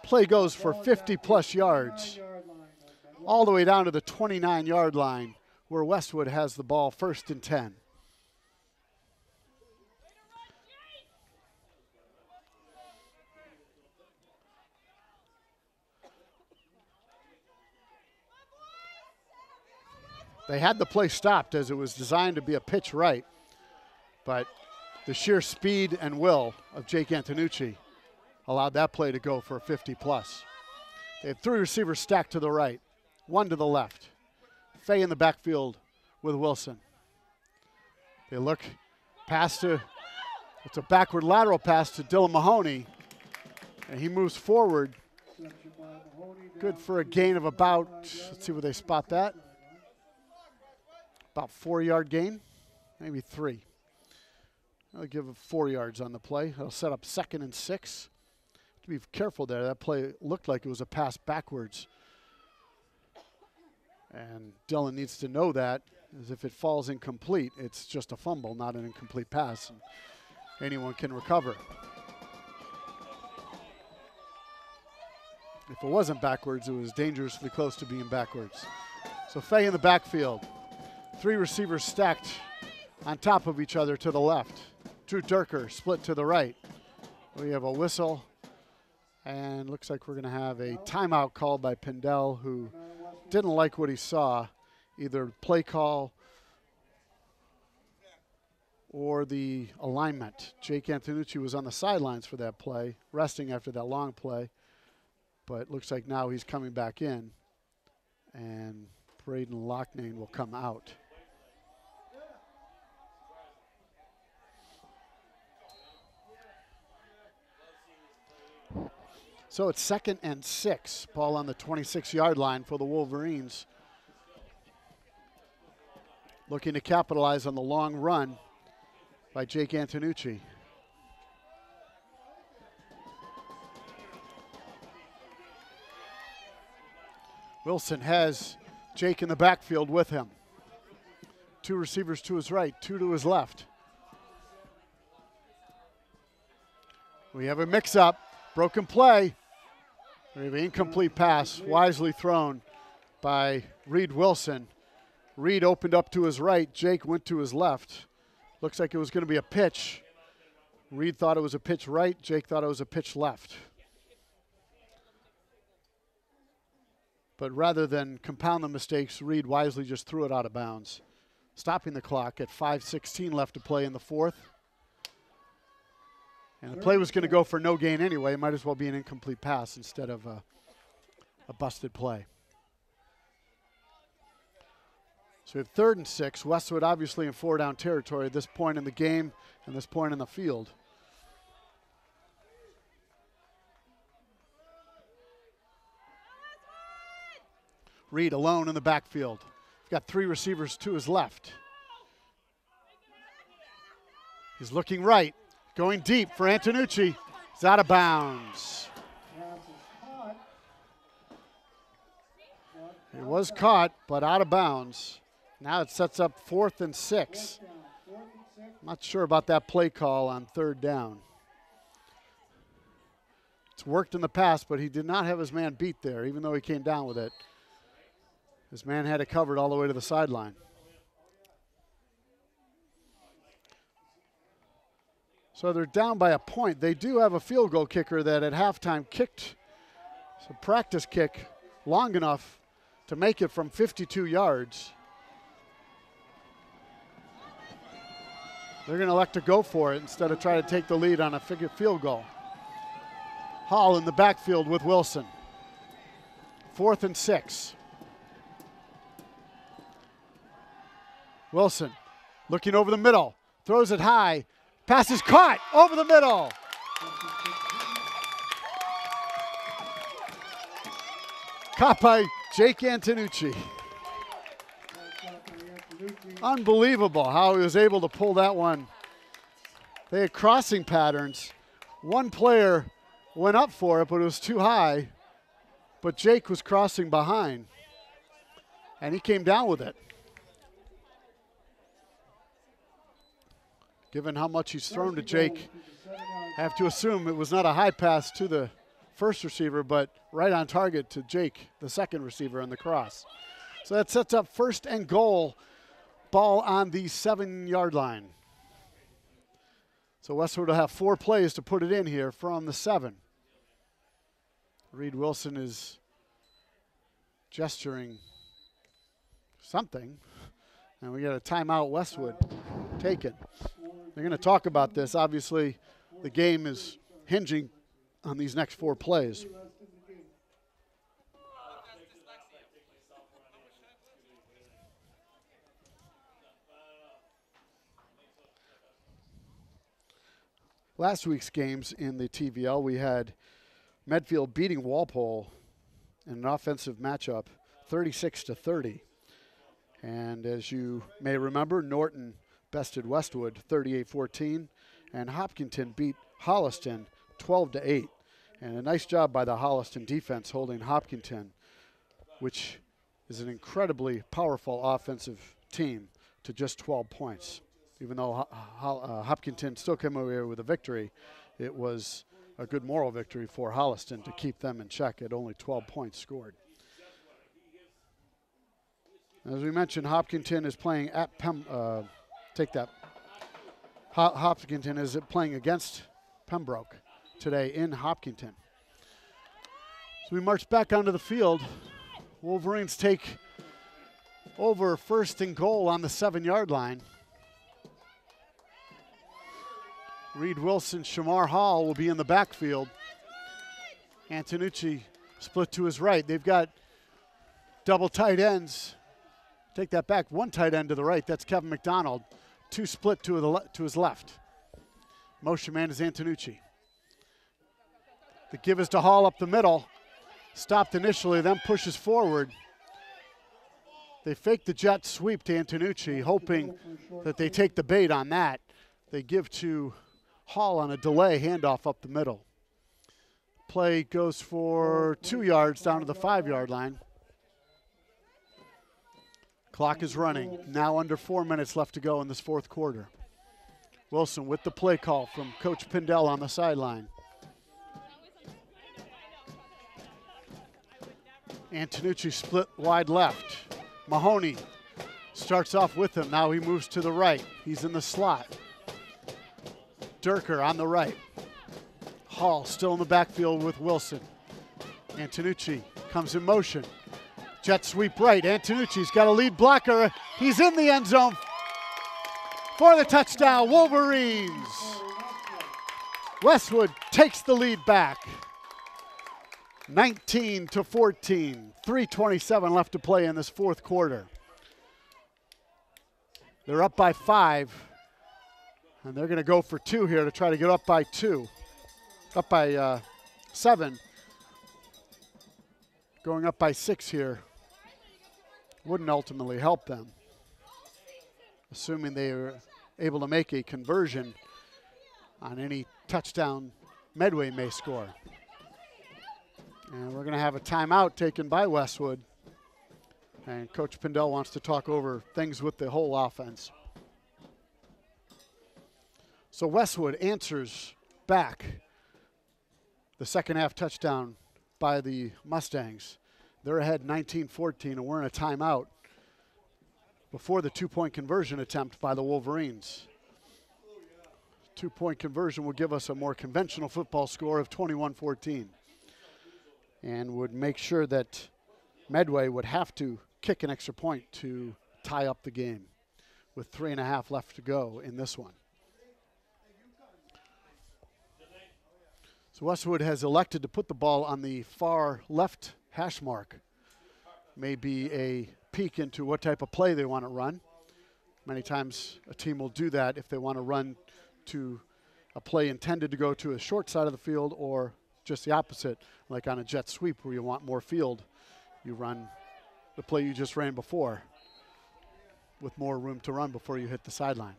Play goes for 50-plus yards. All the way down to the 29-yard line where Westwood has the ball 1st and 10. They had the play stopped as it was designed to be a pitch right, but the sheer speed and will of Jake Antonucci allowed that play to go for a 50-plus. They have 3 receivers stacked to the right, 1 to the left. Fay in the backfield with Wilson. They look pass to, it's a backward lateral pass to Dylan Mahoney, and he moves forward. Good for a gain of about, let's see where they spot that. About 4-yard gain, maybe 3. I'll give it 4 yards on the play. It'll set up 2nd and 6. To be careful there. That play looked like it was a pass backwards. And Dillon needs to know that, as if it falls incomplete, it's just a fumble, not an incomplete pass. And anyone can recover. If it wasn't backwards, it was dangerously close to being backwards. So Fay in the backfield. 3 receivers stacked on top of each other to the left. Drew Durker split to the right. We have a whistle, and looks like we're going to have a timeout called by Pindell, who didn't like what he saw, either play call or the alignment. Jake Antonucci was on the sidelines for that play, resting after that long play. But it looks like now he's coming back in, and Braden Loughnane will come out. So it's 2nd and 6. Ball on the 26-yard line for the Wolverines. Looking to capitalize on the long run by Jake Antonucci. Wilson has Jake in the backfield with him. 2 receivers to his right, 2 to his left. We have a mix-up, broken play. We have an incomplete pass, wisely thrown by Reed Wilson. Reed opened up to his right, Jake went to his left. Looks like it was going to be a pitch. Reed thought it was a pitch right, Jake thought it was a pitch left. But rather than compound the mistakes, Reed wisely just threw it out of bounds, stopping the clock at 5:16 left to play in the 4th. And the play was going to go for no gain anyway. It might as well be an incomplete pass instead of a busted play. So we have 3rd and 6. Westwood obviously in 4-down territory at this point in the game and this point in the field. Reed alone in the backfield. He's got 3 receivers to his left. He's looking right, going deep for Antonucci. He's out of bounds. It was caught, but out of bounds. Now it sets up 4th and 6. Not sure about that play call on 3rd down. It's worked in the past, but he did not have his man beat there, even though he came down with it. His man had it covered all the way to the sideline. So they're down by a point. They do have a field goal kicker that at halftime kicked a practice kick long enough to make it from 52 yards. They're going to elect to go for it instead of try to take the lead on a field goal. Hall in the backfield with Wilson. 4th and 6. Wilson looking over the middle, throws it high, pass is caught over the middle. Caught by Jake Antonucci. Unbelievable how he was able to pull that one. They had crossing patterns. One player went up for it, but it was too high. But Jake was crossing behind, and he came down with it. Given how much he's thrown to Jake, I have to assume it was not a high pass to the first receiver, but right on target to Jake, the second receiver on the cross. So that sets up 1st and goal, ball on the 7-yard line. So Westwood will have 4 plays to put it in here from the 7. Reed Wilson is gesturing something, and we got a timeout Westwood taken. They're going to talk about this. Obviously, the game is hinging on these next 4 plays. Last week's games in the TVL, we had Medfield beating Walpole in an offensive matchup, 36-30. And as you may remember, Norton bested Westwood 38-14. and Hopkinton beat Holliston 12-8. And a nice job by the Holliston defense holding Hopkinton, which is an incredibly powerful offensive team, to just 12 points. Even though Hopkinton still came away with a victory, it was a good moral victory for Holliston to keep them in check at only 12 points scored. As we mentioned, Hopkinton is playing at Hopkinton is playing against Pembroke today in Hopkinton. So we march back onto the field. Wolverines take over first and goal on the 7-yard line. Reed Wilson, Shamar Hall will be in the backfield. Antonucci split to his right. They've got double tight ends. Take that back. One tight end to the right. That's Kevin McDonald. Two split to his left. Motion man is Antonucci. The give is to Hall up the middle. Stopped initially, then pushes forward. They fake the jet sweep to Antonucci, hoping that they take the bait on that. They give to Hall on a delay handoff up the middle. Play goes for 2 yards down to the 5-yard line. Clock is running. Now under 4 minutes left to go in this fourth quarter. Wilson with the play call from Coach Pindell on the sideline. Antonucci split wide left. Mahoney starts off with him. Now he moves to the right. He's in the slot. Durker on the right. Hall still in the backfield with Wilson. Antonucci comes in motion. Jet sweep right. Antonucci's got a lead blocker. He's in the end zone for the touchdown, Wolverines. Westwood takes the lead back. 19-14. 3:27 left to play in this fourth quarter. They're up by 5. And they're going to go for 2 here to try to get up by 2. Up by 7. Going up by 6 here wouldn't ultimately help them, assuming they were able to make a conversion on any touchdown Medway may score. And we're going to have a timeout taken by Westwood. And Coach Pindell wants to talk over things with the whole offense. So Westwood answers back the second half touchdown by the Mustangs. They're ahead 19-14, and we're in a timeout before the 2-point conversion attempt by the Wolverines. 2-point conversion will give us a more conventional football score of 21-14 and would make sure that Medway would have to kick an extra point to tie up the game with 3.5 left to go in this one. So Westwood has elected to put the ball on the far left hash mark. Maybe a peek into what type of play they want to run. Many times a team will do that if they want to run to a play intended to go to a short side of the field, or just the opposite, like on a jet sweep where you want more field. You run the play you just ran before with more room to run before you hit the sideline.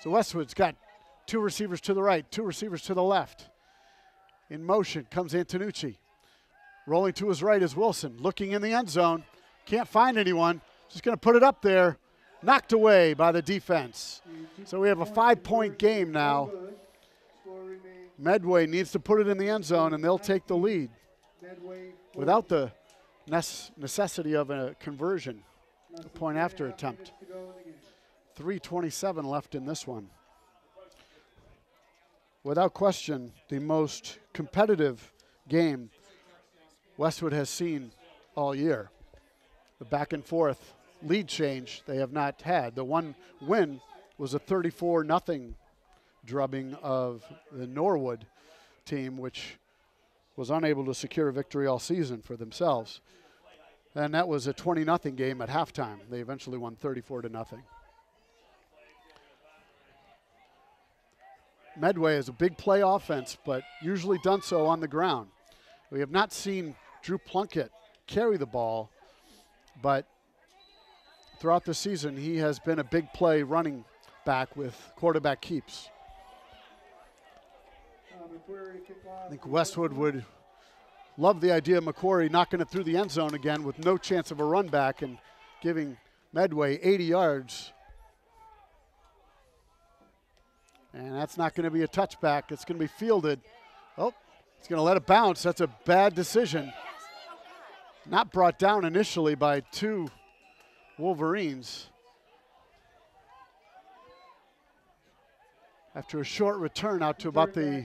So Westwood's got 2 receivers to the right, 2 receivers to the left. In motion comes Antonucci. Rolling to his right is Wilson. Looking in the end zone. Can't find anyone. Just going to put it up there. Knocked away by the defense. So we have a 5-point game now. Medway needs to put it in the end zone, and they'll take the lead without the necessity of a conversion, a point after attempt. 3:27 left in this one. Without question, the most competitive game Westwood has seen all year. The back and forth lead change they have not had. The one win was a 34-0 drubbing of the Norwood team, which was unable to secure a victory all season for themselves. And that was a 20-0 game at halftime. They eventually won 34-0. Medway is a big play offense, but usually done so on the ground. We have not seen Drew Plunkett carry the ball, but throughout the season he has been a big play running back with quarterback keeps. I think Westwood would love the idea of McQuarrie knocking it through the end zone again with no chance of a run back and giving Medway 80 yards. And that's not going to be a touchback. It's going to be fielded. Oh, he's going to let it bounce. That's a bad decision. Not brought down initially by two Wolverines. After a short return out to about the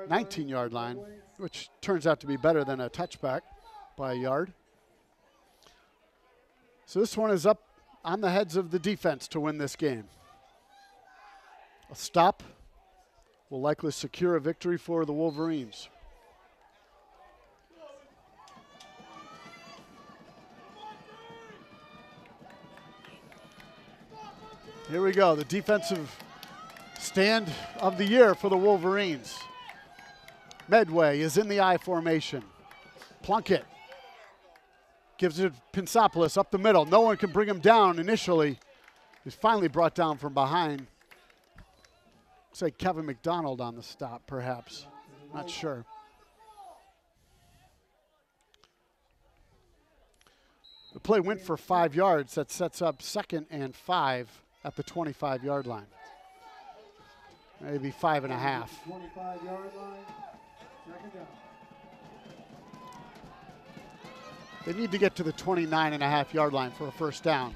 19-yard line, which turns out to be better than a touchback by a yard. So this one is up on the heads of the defense to win this game. A stop will likely secure a victory for the Wolverines. Here we go, the defensive stand of the year for the Wolverines. Medway is in the I formation. Plunkett gives it to Pinsopoulos up the middle. No one can bring him down initially. He's finally brought down from behind. Looks like Kevin McDonald on the stop, perhaps. Not sure. The play went for 5 yards. That sets up 2nd and 5 at the 25-yard line. Maybe 5.5. 25-yard line, 2nd down. They need to get to the 29.5-yard line for a first down.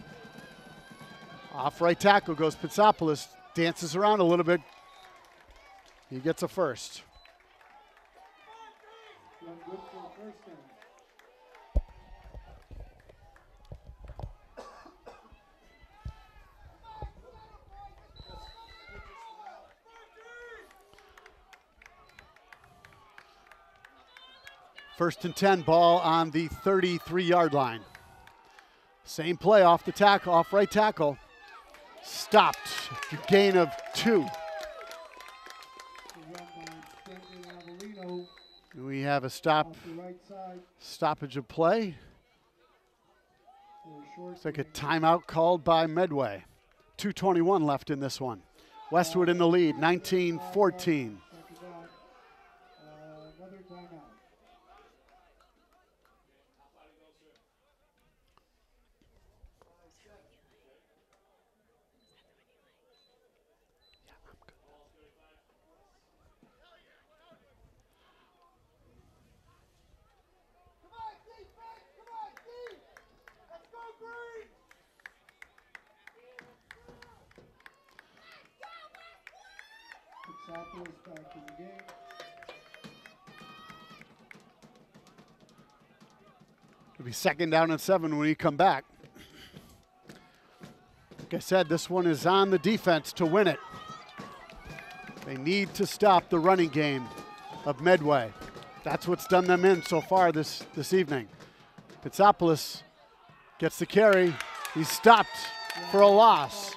Off right tackle goes Pinsopoulos, dances around a little bit. He gets a first. Good for the first down. First and 10, ball on the 33-yard line. Same play off the tackle, off right tackle. Stopped, gain of 2. We have a stoppage of play. Looks like a timeout called by Medway. 2:21 left in this one. Westwood in the lead, 19-14. Back in the game. It'll be 2nd down and 7 when we come back. Like I said, this one is on the defense to win it. They need to stop the running game of Medway. That's what's done them in so far this evening. Pinsopoulos gets the carry. He's stopped for a loss.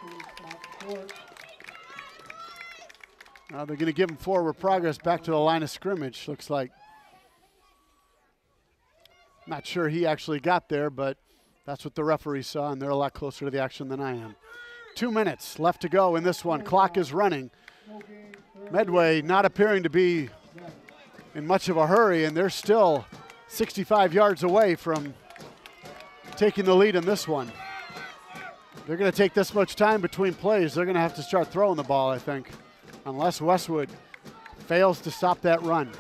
Now they're going to give him forward progress back to the line of scrimmage, looks like. Not sure he actually got there, but that's what the referee saw, and they're a lot closer to the action than I am. 2 minutes left to go in this one. Clock is running. Medway not appearing to be in much of a hurry, and they're still 65 yards away from taking the lead in this one. They're going to take this much time between plays. They're going to have to start throwing the ball, I think, unless Westwood fails to stop that run.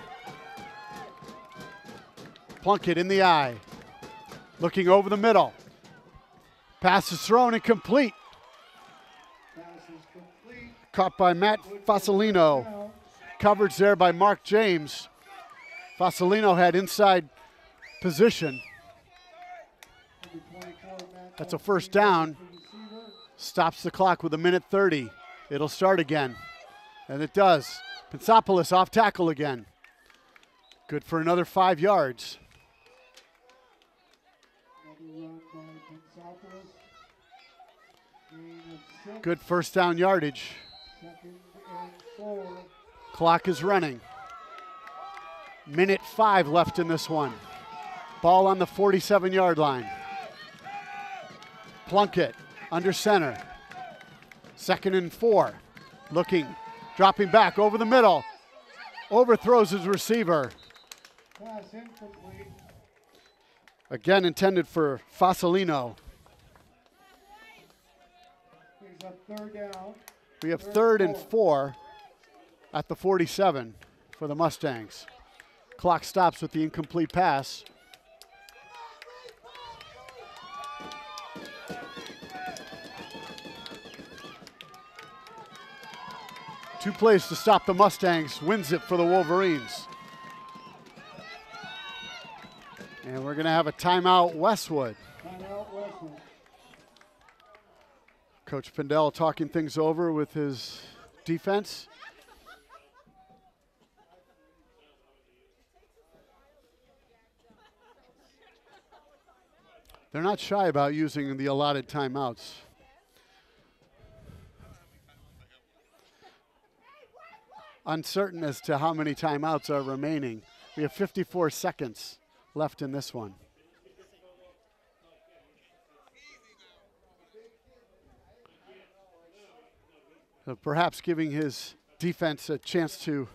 Plunkett in the eye, looking over the middle. Pass is thrown and complete. Caught by Matt Fasolino. Coverage there by Mark James. Fasolino had inside position. That's a first down. Stops the clock with 1:30. It'll start again. And it does. Pinsopoulos off tackle again. Good for another 5 yards. Good first down yardage. Clock is running. 1:05 left in this one. Ball on the 47-yard line. Plunkett under center. 2nd and 4. Looking, dropping back over the middle. Overthrows his receiver. Pass incomplete. Again intended for Fasolino. Brings up 3rd down. We have 3rd and 4 at the 47 for the Mustangs. Clock stops with the incomplete pass. Two plays to stop the Mustangs, wins it for the Wolverines. And we're going to have a timeout, Westwood. Timeout, Westwood. Coach Pindell talking things over with his defense. They're not shy about using the allotted timeouts. Uncertain as to how many timeouts are remaining. We have 54 seconds left in this one. So perhaps giving his defense a chance to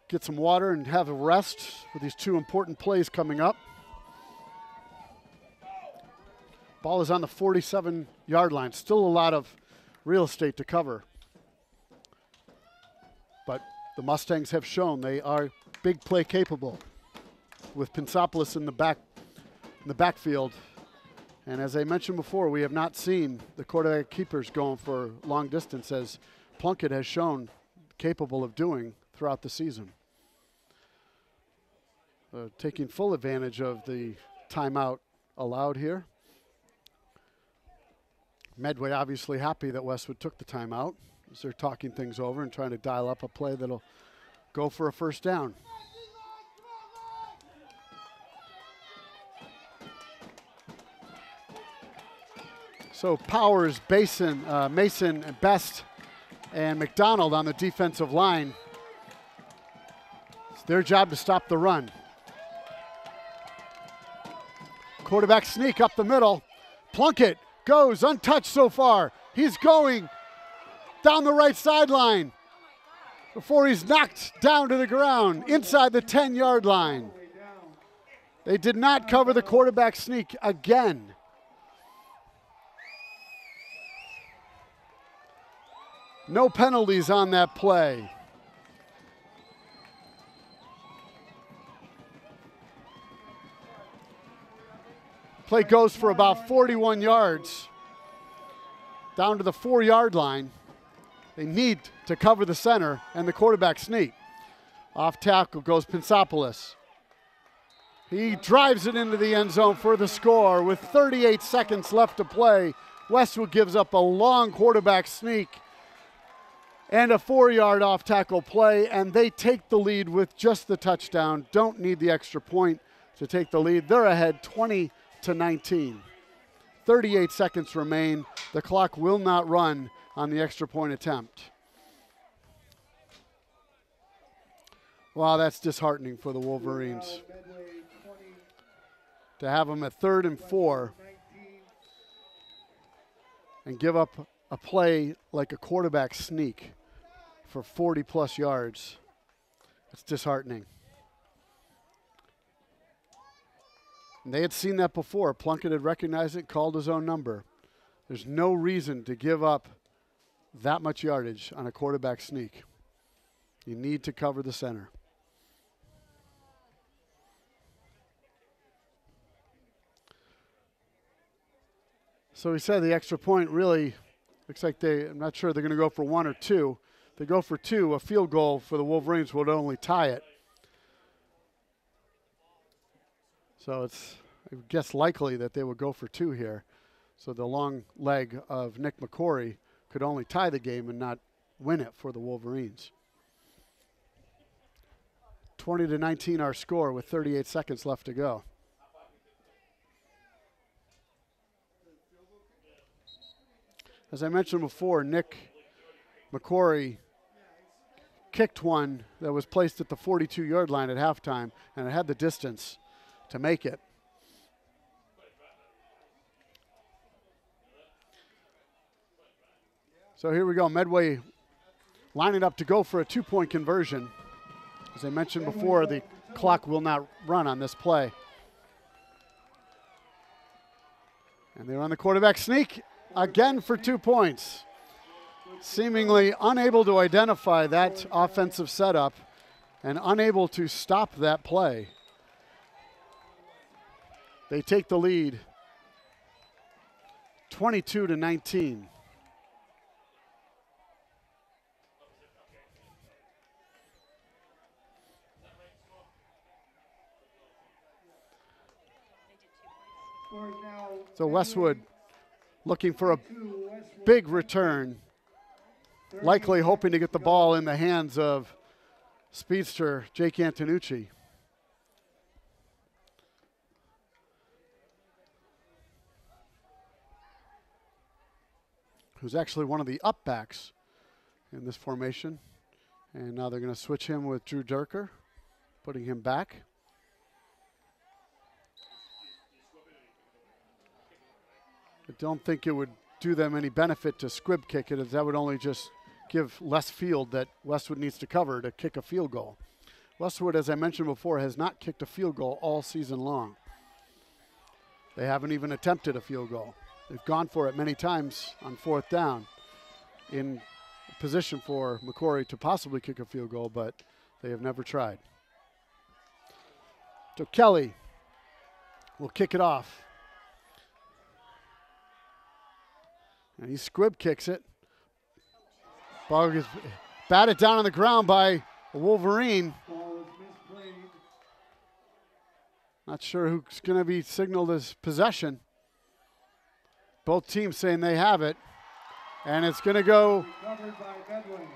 get some water and have a rest with these two important plays coming up. Ball is on the 47-yard line. Still a lot of real estate to cover. But the Mustangs have shown they are big play capable with Pensopoulos in the backfield. And as I mentioned before, we have not seen the quarterback keepers going for long distance, as Plunkett has shown capable of doing throughout the season. Taking full advantage of the timeout allowed here. Medway obviously happy that Westwood took the timeout as they're talking things over and trying to dial up a play that'll go for a 1st down. So Powers, Mason, Best, and McDonald on the defensive line. It's their job to stop the run. Quarterback sneak up the middle. Plunkett goes untouched so far. He's going down the right sideline before he's knocked down to the ground inside the 10-yard line. They did not cover the quarterback sneak again. No penalties on that play. Play goes for about 41 yards, down to the 4-yard line. They need to cover the center and the quarterback sneak. Off tackle goes Pensopoulos. He drives it into the end zone for the score with 38 seconds left to play. Westwood gives up a long quarterback sneak and a 4-yard off tackle play, and they take the lead with just the touchdown. Don't need the extra point to take the lead. They're ahead 20-19. 38 seconds remain. The clock will not run on the extra point attempt. Wow, that's disheartening for the Wolverines. To have them at 3rd and 4 and give up a play like a quarterback sneak for 40-plus yards. It's disheartening. And they had seen that before. Plunkett had recognized it, called his own number. There's no reason to give up that much yardage on a quarterback sneak. You need to cover the center. So he said the extra point really looks like I'm not sure they're going to go for 1 or 2. If they go for 2, a field goal for the Wolverines would only tie it. So it's, I guess, likely that they would go for 2 here. So the long leg of Nick McCory could only tie the game and not win it for the Wolverines. 20-19 our score with 38 seconds left to go. As I mentioned before, Nick McCory kicked one that was placed at the 42-yard line at halftime, and it had the distance to make it. So here we go. Medway lining up to go for a 2-point conversion. As I mentioned before, the clock will not run on this play. And they run the quarterback sneak again for 2 points. Seemingly unable to identify that offensive setup and unable to stop that play. They take the lead 22-19. So Westwood looking for a big return, likely hoping to get the ball in the hands of speedster Jake Antonucci. Who's actually one of the up backs in this formation. And now they're going to switch him with Drew Durker, putting him back. I don't think it would do them any benefit to squib kick it, as that would only just give less field that Westwood needs to cover to kick a field goal. Westwood, as I mentioned before, has not kicked a field goal all season long. They haven't even attempted a field goal. They've gone for it many times on 4th down in position for McCrory to possibly kick a field goal, but they have never tried. So Kelly will kick it off. And he squib kicks it. Ball is batted down on the ground by a Wolverine. Not sure who's going to be signaled as possession. Both teams saying they have it. And it's going to go. Covered by Medway.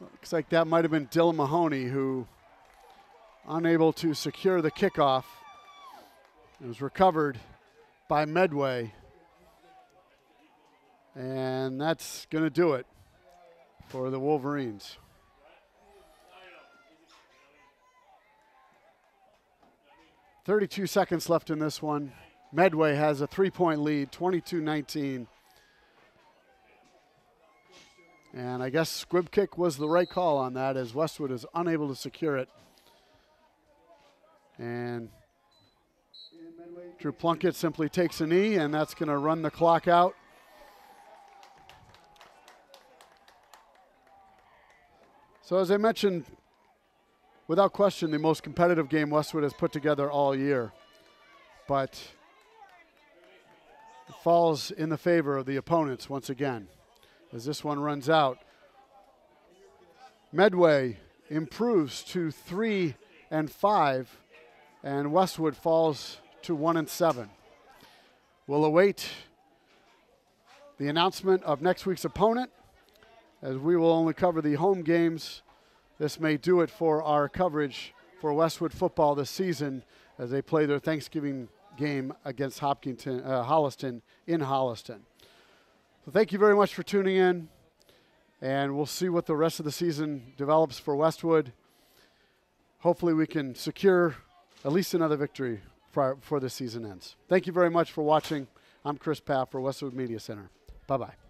Looks like that might have been Dylan Mahoney, who unable to secure the kickoff. It was recovered by Medway. And that's going to do it for the Wolverines. .32 seconds left in this one. Medway has a 3-point lead, 22-19. And I guess squib kick was the right call on that, as Westwood is unable to secure it. And Drew Plunkett simply takes a knee, and that's going to run the clock out. So as I mentioned, without question, the most competitive game Westwood has put together all year. But it falls in the favor of the opponents once again, as this one runs out. Medway improves to 3-5, and Westwood falls to 1-7. We'll await the announcement of next week's opponent, as we will only cover the home games. This may do it for our coverage for Westwood football this season, as they play their Thanksgiving game against Holliston in Holliston. So thank you very much for tuning in, and we'll see what the rest of the season develops for Westwood. Hopefully we can secure at least another victory before the season ends. Thank you very much for watching. I'm Chris Pfaff for Westwood Media Center. Bye-bye.